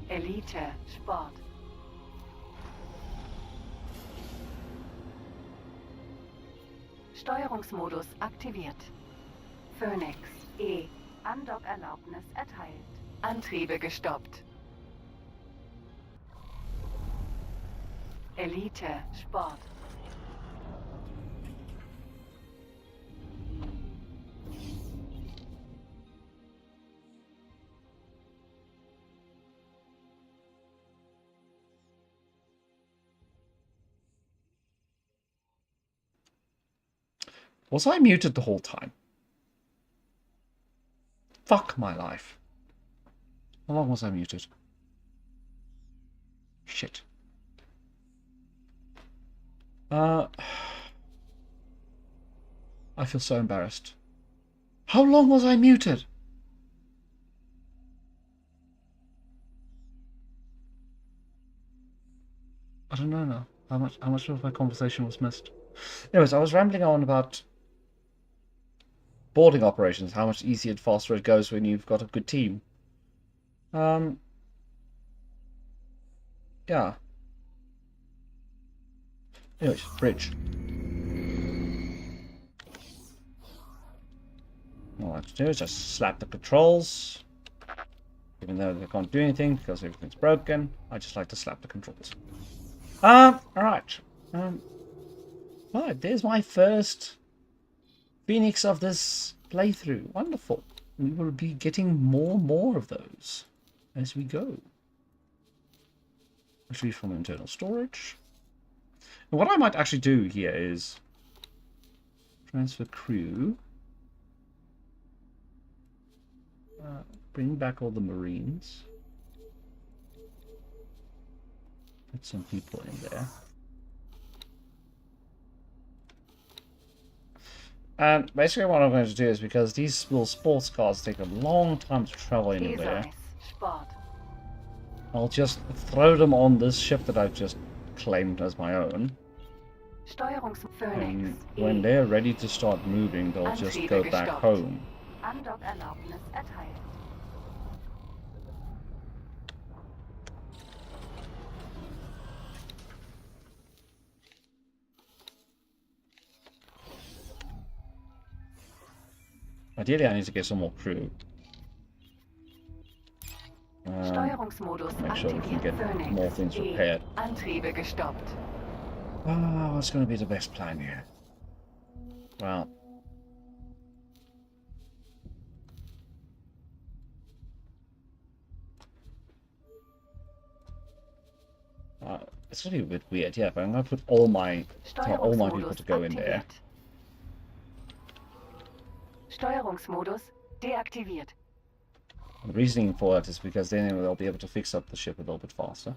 [SPEAKER 2] Elite Sport. Steuerungsmodus aktiviert. Phoenix E. Andockerlaubnis erteilt. Antriebe gestoppt. Elite Sport.
[SPEAKER 1] Was I muted the whole time? Fuck my life. How long was I muted? Shit. I feel so embarrassed. How long was I muted? I don't know now. How much of my conversation was missed? Anyways, I was rambling on about boarding operations, how much easier and faster it goes when you've got a good team. Yeah. Anyways, bridge. All I have to do is just slap the controls. Even though they can't do anything because everything's broken, I just like to slap the controls. Alright. Right, there's my first Phoenix of this playthrough. Wonderful. We will be getting more of those as we go. Actually, from internal storage. And what I might actually do here is transfer crew. Bring back all the Marines. Put some people in there. And basically what I'm going to do is, because these little sports cars take a long time to travel anywhere,
[SPEAKER 2] Sport.
[SPEAKER 1] I'll just throw them on this ship that I've just claimed as my own.
[SPEAKER 2] Steuerungsphoenix.
[SPEAKER 1] And when they're ready to start moving, they'll just go back home.
[SPEAKER 2] Andockerlaubnis erteilt.
[SPEAKER 1] Ideally, I need to get some more crew.
[SPEAKER 2] Steuerungsmodus
[SPEAKER 1] Make sure we can
[SPEAKER 2] aktiviert.
[SPEAKER 1] get
[SPEAKER 2] Phoenix
[SPEAKER 1] more things
[SPEAKER 2] E.
[SPEAKER 1] repaired.
[SPEAKER 2] Antriebe gestoppt.
[SPEAKER 1] What's going to be the best plan here? Well, It's gonna be a bit weird, yeah, but I'm gonna put all my tell all my people
[SPEAKER 2] Steuerungsmodus
[SPEAKER 1] to go in there.
[SPEAKER 2] aktiviert. Steuerungsmodus deaktiviert.
[SPEAKER 1] The reasoning for that is because then they'll be able to fix up the ship a little bit faster.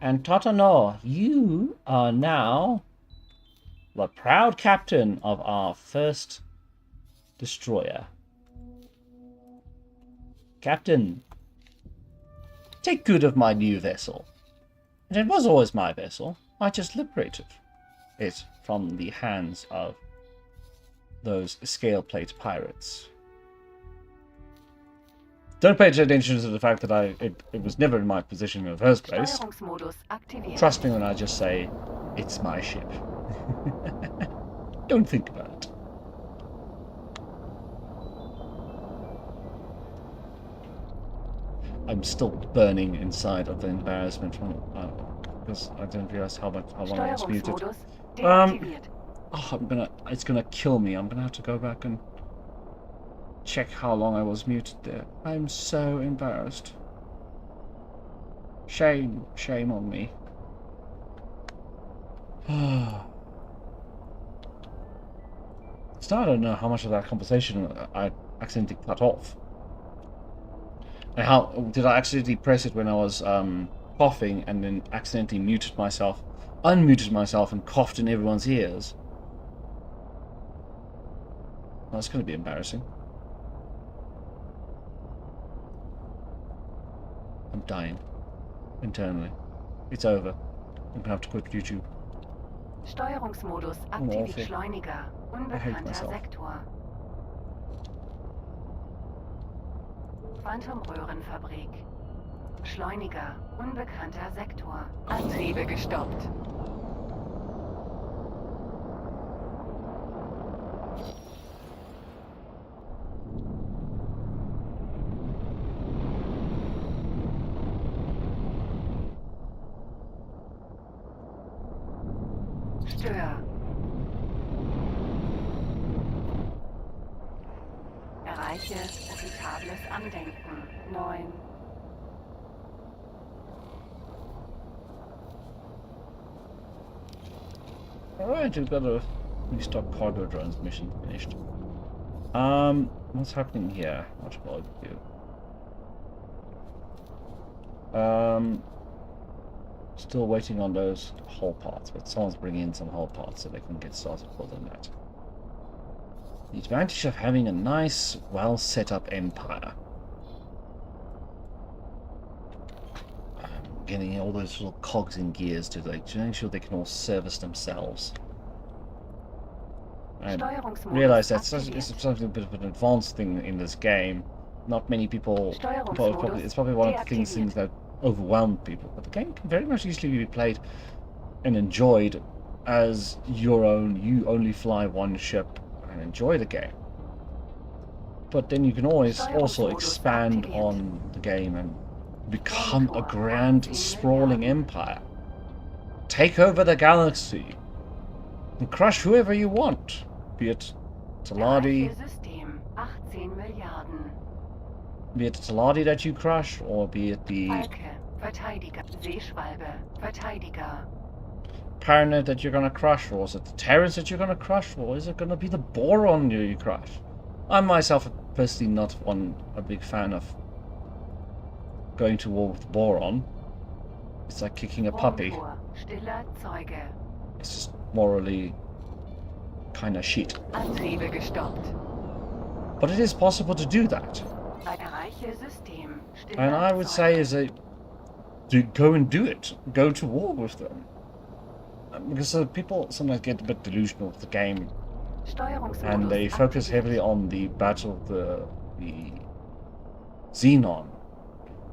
[SPEAKER 1] And Totano, you are now the proud captain of our first destroyer. Captain, take good of my new vessel. And it was always my vessel. I just liberated it from the hands of those scale plate pirates. Don't pay attention to the fact that it was never in my position in the first place.
[SPEAKER 2] Steuerungsmodus aktiviert.
[SPEAKER 1] Trust me when I just say, it's my ship. Don't think about it. I'm still burning inside of the embarrassment from because I didn't realize how long I was muted.
[SPEAKER 2] Steuerungsmodus deaktiviert.
[SPEAKER 1] Oh, it's gonna kill me. I'm gonna have to go back and check how long I was muted there. I'm so embarrassed. Shame on me. Still, I don't know how much of that conversation I accidentally cut off. And how did I accidentally press it when I was coughing and then accidentally unmuted myself and coughed in everyone's ears? Well, that's going to be embarrassing. I'm dying. Internally. It's over. I'm going to have to quit YouTube.
[SPEAKER 2] Steuerungsmodus
[SPEAKER 1] awful.
[SPEAKER 2] aktiviert Schleuniger. Unbekannter
[SPEAKER 1] myself.
[SPEAKER 2] Sektor. Phantomröhrenfabrik. Schleuniger. Unbekannter Sektor. Antriebe gestoppt. Stör. Erreiche profitables Andenken. 9.
[SPEAKER 1] Alright, we've got a restock cargo drones mission finished. What's happening here? What shall I do? Still waiting on those hull parts, but someone's bringing in some hull parts so they can get started building that. The advantage of having a nice, well set up empire. Getting all those little cogs and gears to make sure they can all service themselves. I realize that's something a bit of an advanced thing in this game. Not many people. It's probably one of the things that overwhelm people, but the game can very much easily be played and enjoyed as your own. You only fly one ship and enjoy the game. But then you can always also expand on the game and become a grand, sprawling empire. Take over the galaxy and crush whoever you want, be it Taladi,
[SPEAKER 2] System. 18 Milliarden.
[SPEAKER 1] be it Taladi that you crush, or be it the
[SPEAKER 2] Falke. Verteidiger. Seeschwalbe. Verteidiger.
[SPEAKER 1] Paranet that you're gonna crush, or is it the Terrans that you're gonna crush, or is it gonna be the Boron you crush? I'm myself personally not a big fan of going to war with Boron. It's like kicking a puppy.
[SPEAKER 2] Raumtor. Stiller Zeuge.
[SPEAKER 1] It's just morally kind of shit.
[SPEAKER 2] Antriebe gestoppt.
[SPEAKER 1] But it is possible to do that.
[SPEAKER 2] Erreiche System. Stiller
[SPEAKER 1] And I would
[SPEAKER 2] Zeuge.
[SPEAKER 1] say is to go and do it. Go to war with them. Because people sometimes get a bit delusional with the game and they focus heavily on the battle of the Xenon.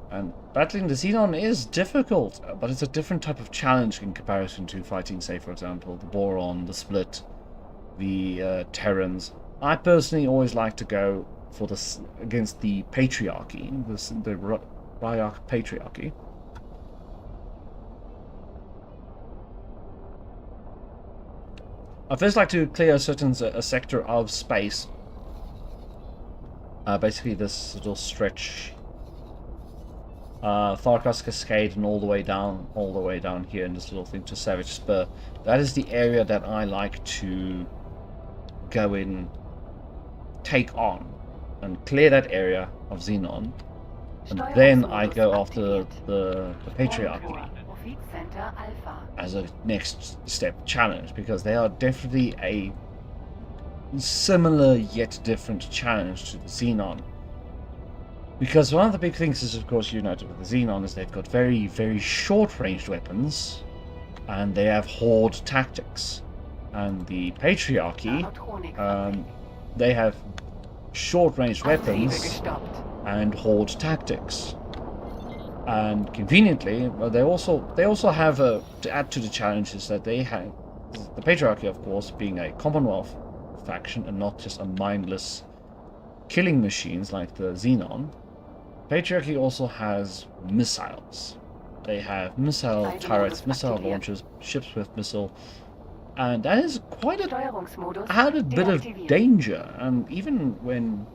[SPEAKER 1] And battling the Xenon is difficult, but it's a different type of challenge in comparison to fighting, say, for example, the Boron, the Split, the Terrans. I personally always like to go for against the Patriarchy, the Ryarch Patriarchy. I first like to clear a sector of space. Basically this little stretch Tharkas Cascade, and all the way down here in this little thing to Savage Spur. That is the area that I like to go in, take on, and clear that area of Xenon, and then I go after the Patriarchy
[SPEAKER 2] Profitcenter Alpha.
[SPEAKER 1] as a next step challenge, because they are definitely a similar yet different challenge to the Xenon. Because one of the big things is, of course, united with the Xenon is they've got very, very short-ranged weapons, and they have horde tactics. And the Patriarchy, they have short-range weapons and horde tactics. And conveniently, well, they also have to add to the challenges that they have. The Patriarchy, of course, being a Commonwealth faction and not just a mindless killing machines like the Xenon. Patriarchy also has missiles. They have missile turrets, missile launchers, ships with missile, and that is quite a added bit of danger. And even when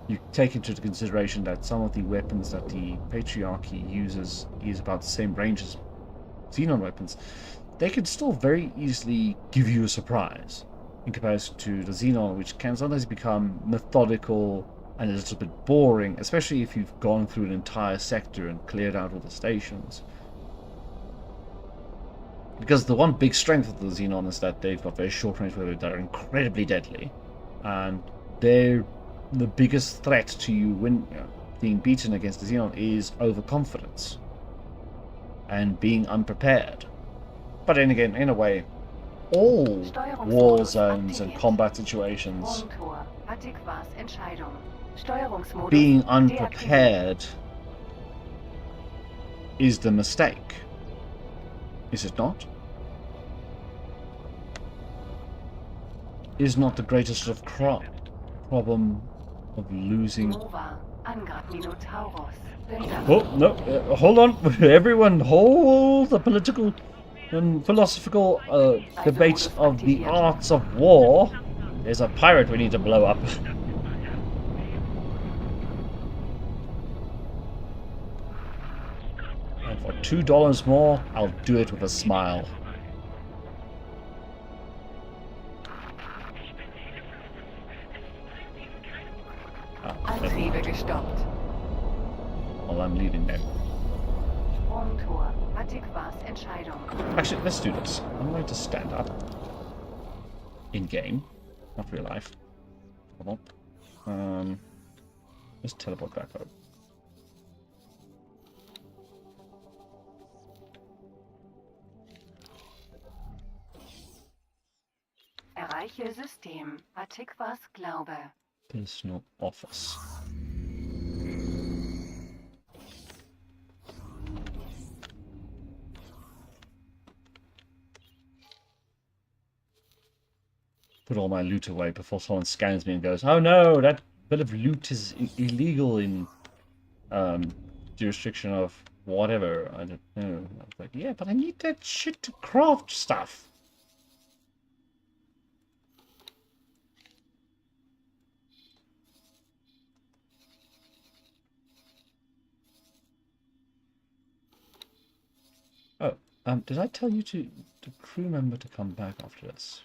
[SPEAKER 1] you take into consideration that some of the weapons that the Patriarchy uses is about the same range as Xenon weapons, they can still very easily give you a surprise in comparison to the Xenon, which can sometimes become methodical and a little bit boring, especially if you've gone through an entire sector and cleared out all the stations. Because the one big strength of the Xenon is that they've got very short range weapons that are incredibly deadly, and they're the biggest threat to you when being beaten against the Xenon is overconfidence and being unprepared. But then again, in a way, all war zones and combat situations, being unprepared is the mistake. Is it not? Is not the greatest of problem of losing... Oh, no, hold on. Everyone hold the political and philosophical debates of the arts of war. There's a pirate we need to blow up. And for $2 more, I'll do it with a smile.
[SPEAKER 2] Antriebe gestoppt.
[SPEAKER 1] Well, I'm leaving now.
[SPEAKER 2] Raumtor. Atikwas Entscheidung.
[SPEAKER 1] Actually, let's do this. I'm going to stand up. In game. Not real life. Come on. Let's teleport back home.
[SPEAKER 2] Erreiche System. Atikwas Glaube.
[SPEAKER 1] Personal office. Put all my loot away before someone scans me and goes, "Oh no, that bit of loot is illegal in jurisdiction of whatever." I don't know. I was like, yeah, but I need that shit to craft stuff. Oh, did I tell you to the crew member to come back after this?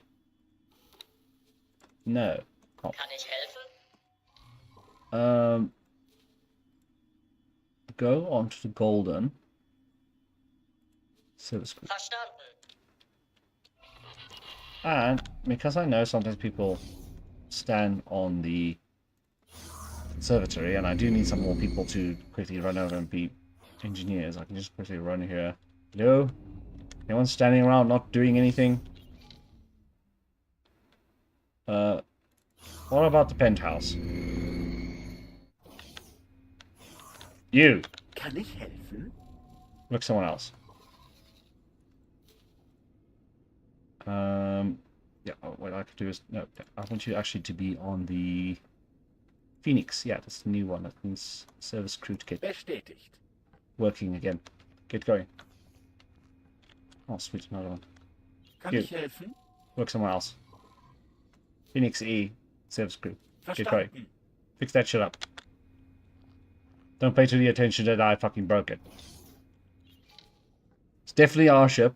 [SPEAKER 1] No. Oh.
[SPEAKER 4] Kann ich helfen?
[SPEAKER 1] Go on to the Golden Service Crew.
[SPEAKER 4] Verstanden.
[SPEAKER 1] And because I know sometimes people stand on the conservatory, and I do need some more people to quickly run over and be engineers, I can just quickly run here. Hello? Anyone standing around not doing anything? What about the penthouse? You!
[SPEAKER 5] Kann ich helfen?
[SPEAKER 1] Look, someone else. Yeah, what I could do is... No, I want you actually to be on the... Phoenix, yeah, that's the new one. That means service crew to get
[SPEAKER 5] Bestätigt.
[SPEAKER 1] working again. Get going. Oh, sweet, another one.
[SPEAKER 5] Kann
[SPEAKER 1] You.
[SPEAKER 5] ich helfen?
[SPEAKER 1] Work somewhere else. Phoenix E, service crew. Get going.
[SPEAKER 5] Verstanden.
[SPEAKER 1] Fix that shit up. Don't pay any attention that I fucking broke it. It's definitely our ship.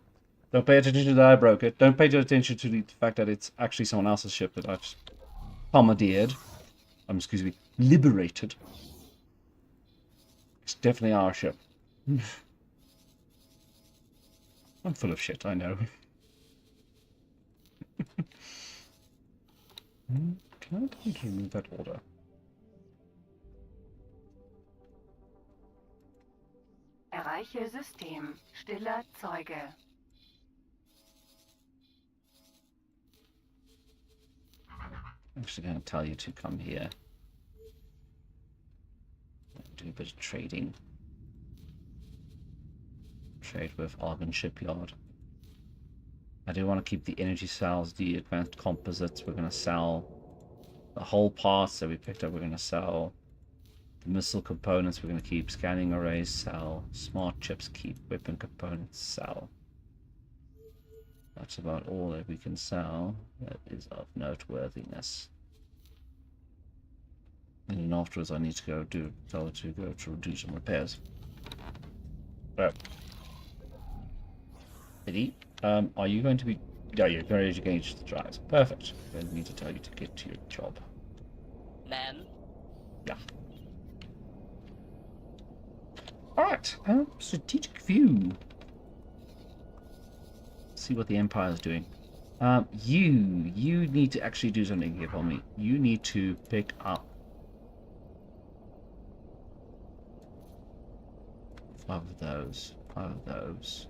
[SPEAKER 1] Don't pay attention that I broke it. Don't pay attention to the fact that it's actually someone else's ship that I've commandeered. Excuse me, liberated. It's definitely our ship. I'm full of shit, I know. Can I remove that order?
[SPEAKER 2] Erreiche System. Stiller Zeuge.
[SPEAKER 1] I'm actually going to tell you to come here. Do a bit of trading. Trade with Argon Shipyard. I do want to keep the energy cells, the advanced composites. We're going to sell the whole parts that we picked up. We're going to sell the missile components. We're going to keep scanning arrays, sell smart chips, keep weapon components, sell. That's about all that we can sell that is of noteworthiness. And then afterwards I need to go do some repairs. But Eddie, are you going to be... Yeah, you're going to engage the drives. Perfect. I need to tell you to get to your job.
[SPEAKER 5] Ma'am?
[SPEAKER 1] Yeah. Alright, strategic view. See what the Empire is doing. You need to actually do something here for me. You need to pick up 5 of those, 5 of those,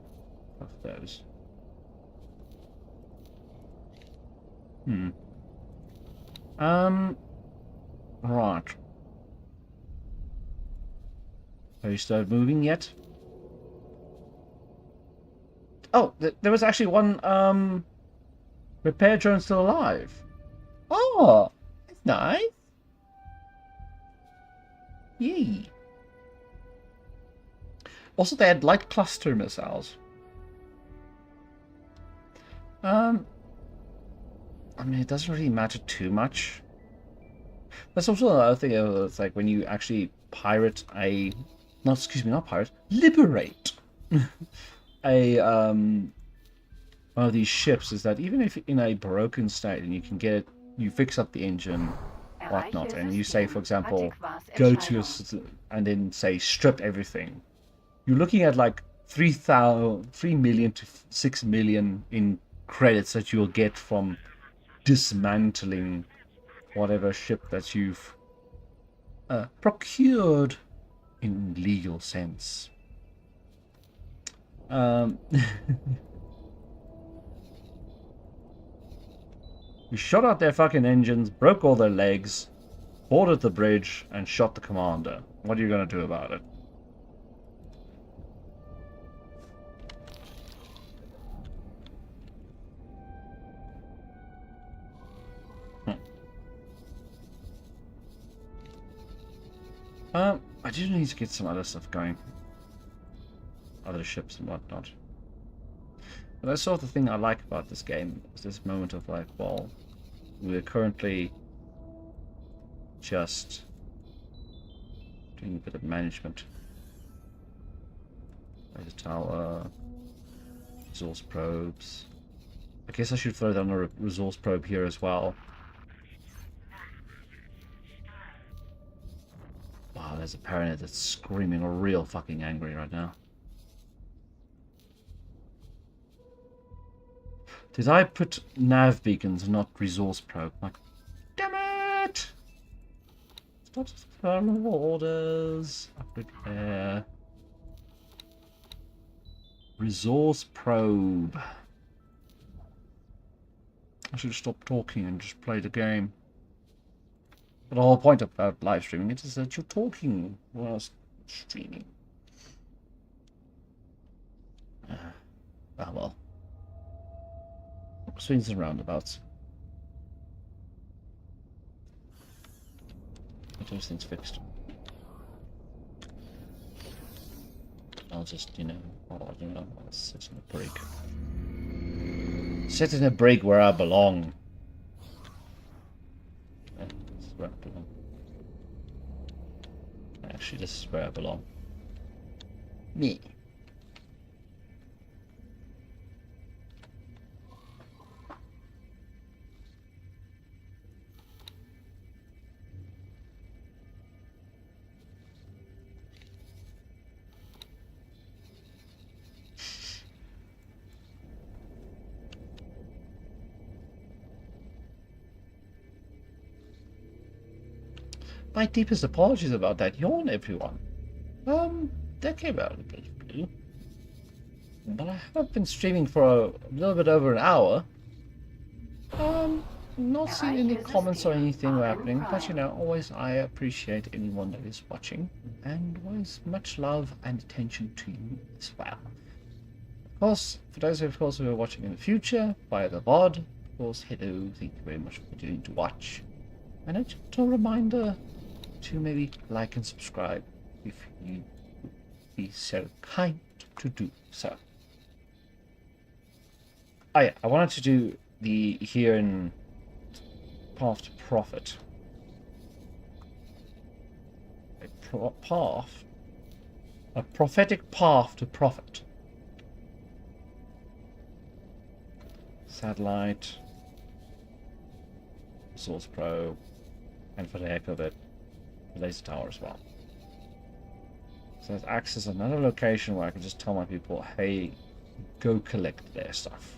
[SPEAKER 1] 5 of those. Right. Have you started moving yet? Oh, there was actually one repair drone still alive. Oh, it's nice. Yay. Also, they had light cluster missiles. I mean, it doesn't really matter too much. That's also another thing. It's like when you actually pirate a, not pirate, liberate a one of these ships. Is that even if in a broken state and you can get it, you fix up the engine, whatnot, and you say, for example, go to and then say strip everything. You're looking at like 3 million to 6 million in credits that you'll get from dismantling whatever ship that you've procured in legal sense. We shot out their fucking engines, broke all their legs, boarded the bridge, and shot the commander. What are you gonna do about it? I do need to get some other stuff going. Other ships and whatnot. But that's sort of the thing I like about this game, is this moment of like, well, we're currently just doing a bit of management. There's a tower, resource probes. I guess I should throw down a resource probe here as well. Wow, there's a Paranet that's screaming real fucking angry right now. Did I put nav beacons, not resource probe? Like, damn it! Stop thermal orders. Upgrade there. Resource probe. I should stop talking and just play the game. But the whole point about live streaming is that you're talking whilst streaming. Ah well. Swings and roundabouts. Get those things fixed. I'll just, I'll sit in a break. Sit in a break where I belong. Yeah, that's where I belong. Yeah. actually. This is where I belong. Me. My deepest apologies about that yawn, everyone. That came out a bit blue. But I have been streaming for a little bit over an hour. Not seen any comments or anything happening, but you know, always I appreciate anyone that is watching, and always much love and attention to you as well. Of course, for those of course who are watching in the future via the VOD, of course, hello, thank you very much for continuing to watch. And a gentle reminder to maybe like and subscribe if you would be so kind to do so. Oh yeah, I wanted to do the here in Path to Profit. A prophetic path to profit. Satellite, Source Pro, and for the heck of it, the laser tower as well. So let's access another location where I can just tell my people, hey, go collect their stuff.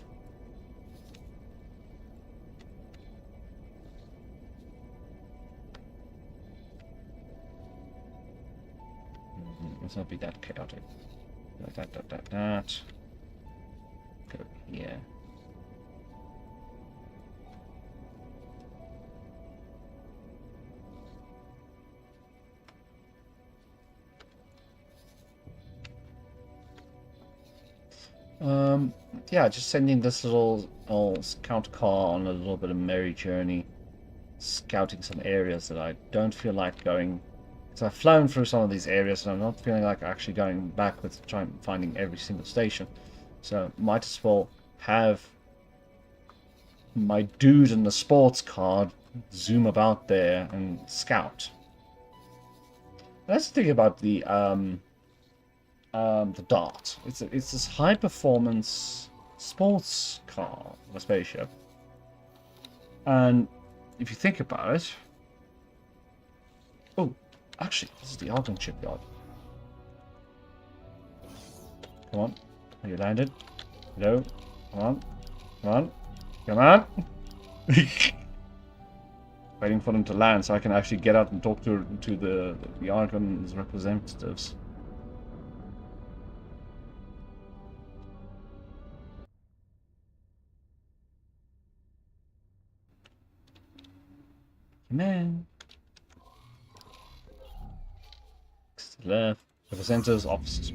[SPEAKER 1] Let's not be that chaotic. Like that. Go here. Yeah, just sending this little scout car on a little bit of merry journey, scouting some areas that I don't feel like going. So I've flown through some of these areas, and I'm not feeling like actually going backwards, finding every single station. So might as well have my dude in the sports car zoom about there and scout. That's the thing about the Dart. It's this high performance sports car, a spaceship, and if you think about it, oh, actually, this is the Argon shipyard. Come on, are you landed? Hello, come on. Waiting for them to land so I can actually get out and talk to the Argon's representatives. Man. Left. Representatives offices.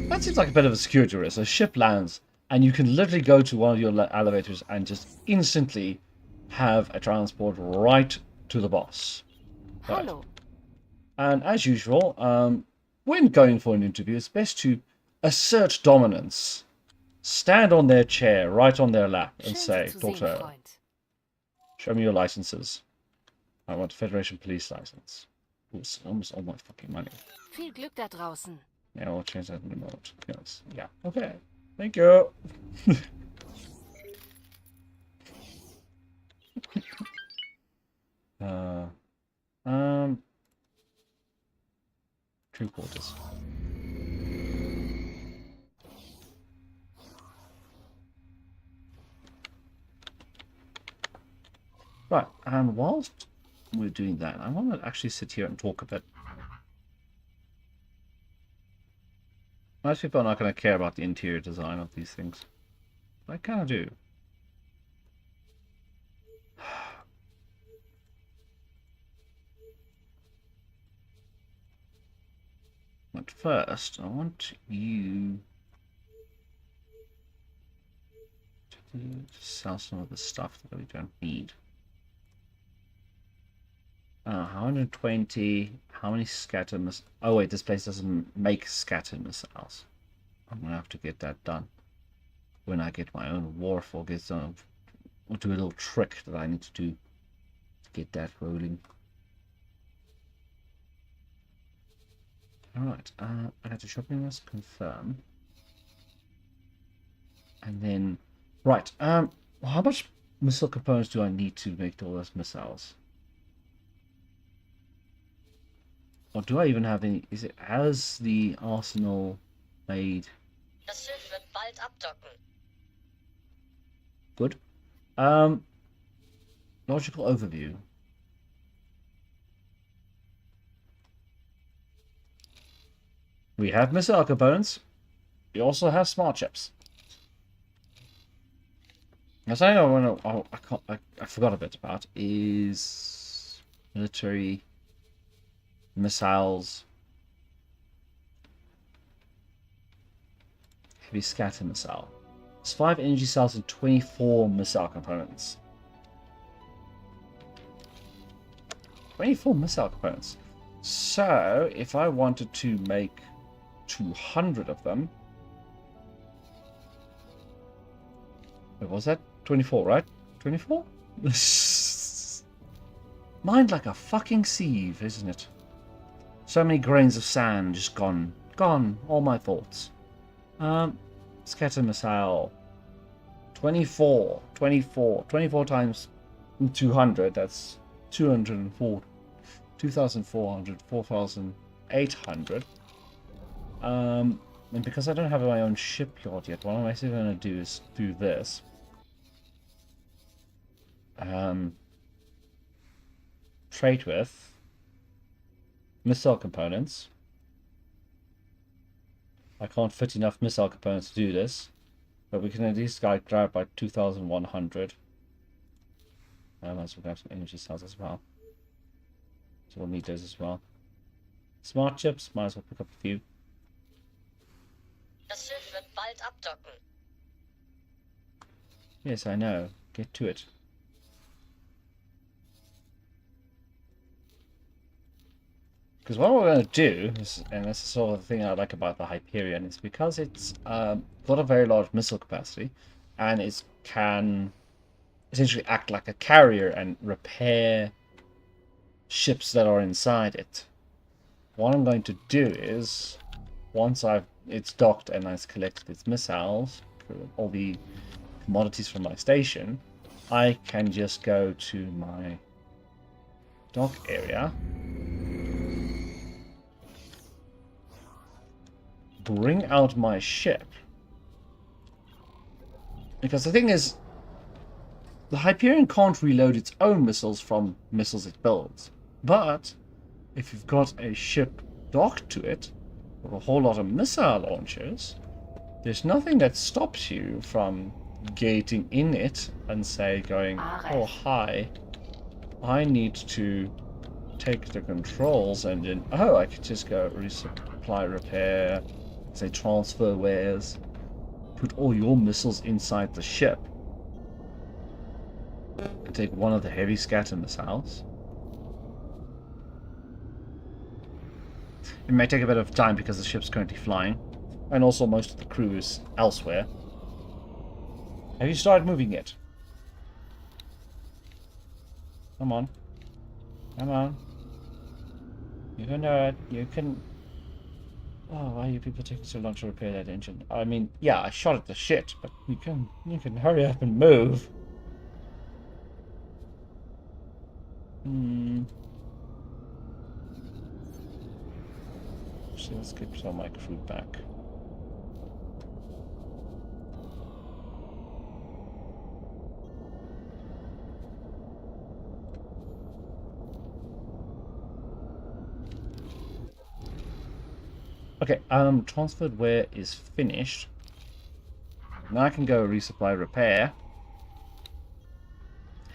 [SPEAKER 1] That seems like a bit of a security risk. A ship lands and you can literally go to one of your elevators and just instantly have a transport right to the boss. Right.
[SPEAKER 5] Hello.
[SPEAKER 1] And as usual, when going for an interview, it's best to assert dominance. Stand on their chair, right on their lap, and say, Doctor, show me your licenses. I want a Federation police license. Ooh, it's almost all my fucking money.
[SPEAKER 5] Viel Glück da draußen.
[SPEAKER 1] Yeah, I'll change that in a moment. Yes. Yeah. Okay. Thank you. Crew quarters. Right, and whilst we're doing that, I want to actually sit here and talk a bit. Most people are not going to care about the interior design of these things. But I kind of do. But first, I want you to sell some of the stuff that we don't need. 120. How many scatter missiles? Oh wait, this place doesn't make scatter missiles. I'm gonna have to get that done when I get my own Warfall gets done. I'll do a little trick that I need to do to get that rolling. Alright, I got to shopping list, confirm. And then, right, how much missile components do I need to make all those missiles? Or do I even have any? Is it, has the arsenal made?
[SPEAKER 4] Das Schiff wird bald abdocken.
[SPEAKER 1] Good. Logical overview. We have missile components. We also have smart chips. Now, something I want to, I forgot a bit about is military missiles, heavy scatter missile. It's 5 energy cells and 24 missile components. 24 missile components. So, if I wanted to make 200 of them, what was that? 24, right? 24? Mind like a fucking sieve, isn't it? So many grains of sand just gone. Gone. All my thoughts. Scatter missile. 24 times 200. That's 204. 2,400. 4,800. And because I don't have my own shipyard yet, what I'm actually going to do is do this. Trade with missile components. I can't fit enough missile components to do this, but we can at least grab by 2,100. I might as well grab some energy cells as well. So we'll need those as well. Smart chips, might as well pick up a few.
[SPEAKER 4] Das Schiff wird bald abdocken.
[SPEAKER 1] Yes, I know. Get to it. Because what we're going to do, and this is sort of the thing I like about the Hyperion, is because it's got a very large missile capacity, and it can essentially act like a carrier and repair ships that are inside it. What I'm going to do is, once it's docked and I've collected its missiles, all the commodities from my station, I can just go to my dock area, bring out my ship, because the thing is, the Hyperion can't reload its own missiles from missiles it builds, but if you've got a ship docked to it with a whole lot of missile launchers, there's nothing that stops you from gating in it and say going, oh hi, I need to take the controls, and then I could just go resupply, repair, say transfer wares, put all your missiles inside the ship, and take one of the heavy scatter missiles. It may take a bit of time because the ship's currently flying, and also most of the crew is elsewhere. Have you started moving yet? Come on. Come on. You can do it. You can... Oh, why are you people taking so long to repair that engine? I mean, yeah, I shot at the shit, but you can hurry up and move. So let's get some of my crew back. Okay, transferred ware is finished. Now I can go resupply, repair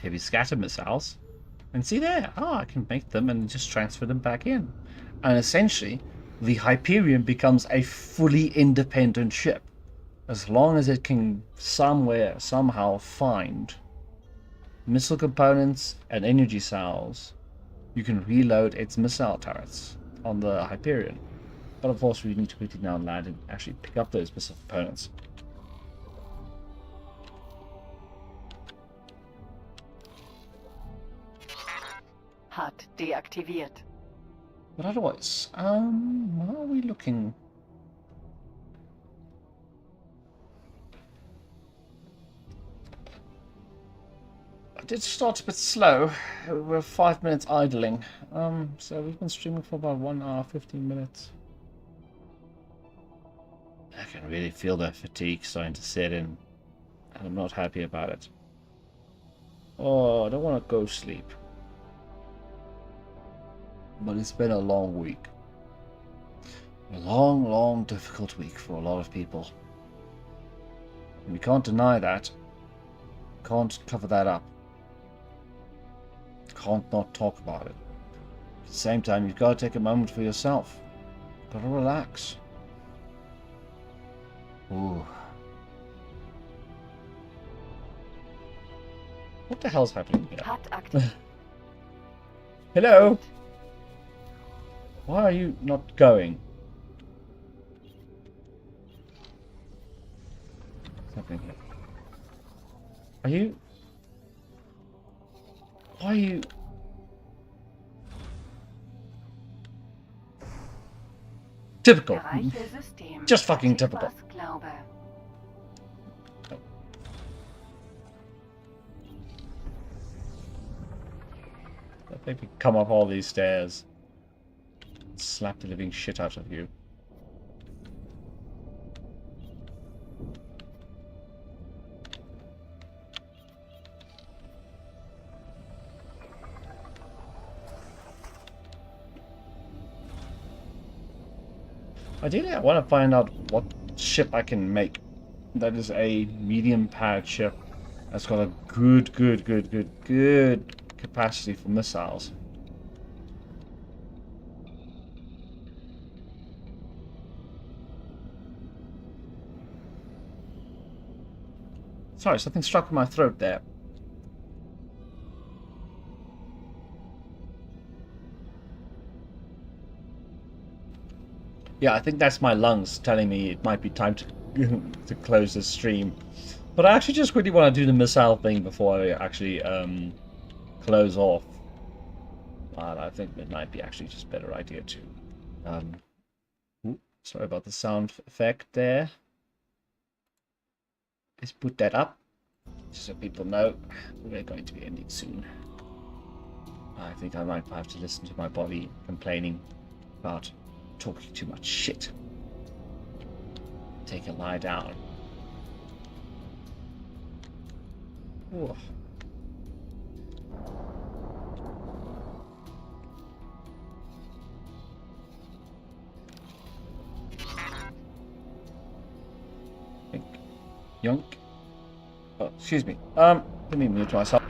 [SPEAKER 1] heavy scatter missiles, and see there, I can make them and just transfer them back in. And essentially, the Hyperion becomes a fully independent ship. As long as it can somehow find missile components and energy cells, you can reload its missile turrets on the Hyperion. But of course, we need to quickly now land and actually pick up those missile components.
[SPEAKER 2] HUD deaktiviert.
[SPEAKER 1] But otherwise, how are we looking? I did start a bit slow. We're 5 minutes idling. So we've been streaming for about 1 hour, 15 minutes. I can really feel the fatigue starting to set in, and I'm not happy about it. Oh, I don't want to go sleep. But it's been a long week. A long, long, difficult week for a lot of people. And we can't deny that. Can't cover that up. Can't not talk about it. At the same time, you've got to take a moment for yourself. Got to relax. Ooh. What the hell's happening here?
[SPEAKER 2] HUD aktiv.
[SPEAKER 1] Hello? Why are you not going? What's happening here? Are you... Why are you... Typical.
[SPEAKER 2] Erreiche System.
[SPEAKER 1] Just fucking typical.
[SPEAKER 2] Was glaube.
[SPEAKER 1] That make me come up all these stairs. Slap the living shit out of you. Ideally, I want to find out what ship I can make. That is a medium-powered ship that's got a good capacity for missiles. Sorry, something struck in my throat there. Yeah, I think that's my lungs telling me it might be time to to close this stream. But I actually just really want to do the missile thing before I actually close off. I think it might be actually just a better idea to... sorry about the sound effect there. Let's put that up, just so people know we're going to be ending soon. I think I might have to listen to my body complaining about talking too much shit. Take a lie down. Ooh. Yonk. Oh, excuse me. Let me mute myself.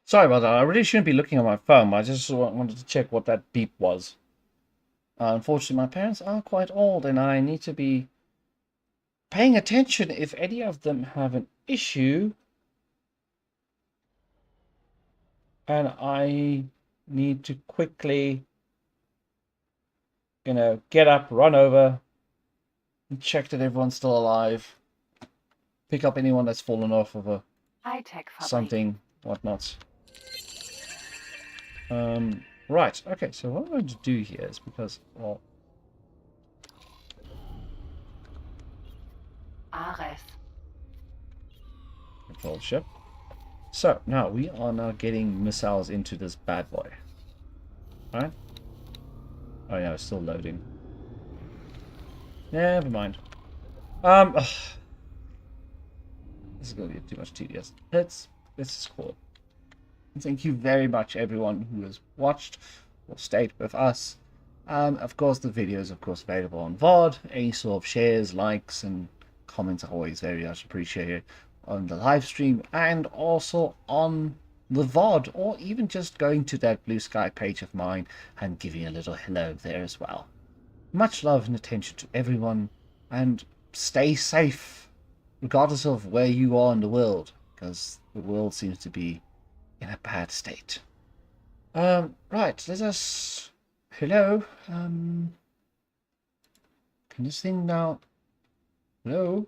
[SPEAKER 1] Sorry about that. I really shouldn't be looking at my phone. I just wanted to check what that beep was. Unfortunately, my parents are quite old, and I need to be paying attention if any of them have an issue. And I need to quickly, get up, run over, and check that everyone's still alive. Pick up anyone that's fallen off of a
[SPEAKER 2] High-tech Fabrik.
[SPEAKER 1] something, whatnot. Right, okay, so what I'm going to do here is because, well...
[SPEAKER 2] Ares.
[SPEAKER 1] Control ship. So, now, we are now getting missiles into this bad boy. Alright? Oh yeah, it's still loading. Never mind. This is going to be too much tedious. Let's just call it. Thank you very much, everyone who has watched or stayed with us. Of course, the video is available on VOD. Any sort of shares, likes, and comments are always very much appreciated on the live stream and also on the VOD, or even just going to that Blue Sky page of mine and giving a little hello there as well. Much love and attention to everyone, and stay safe, regardless of where you are in the world, because the world seems to be in a bad state. Right, let us... Hello? Can this thing now... Hello?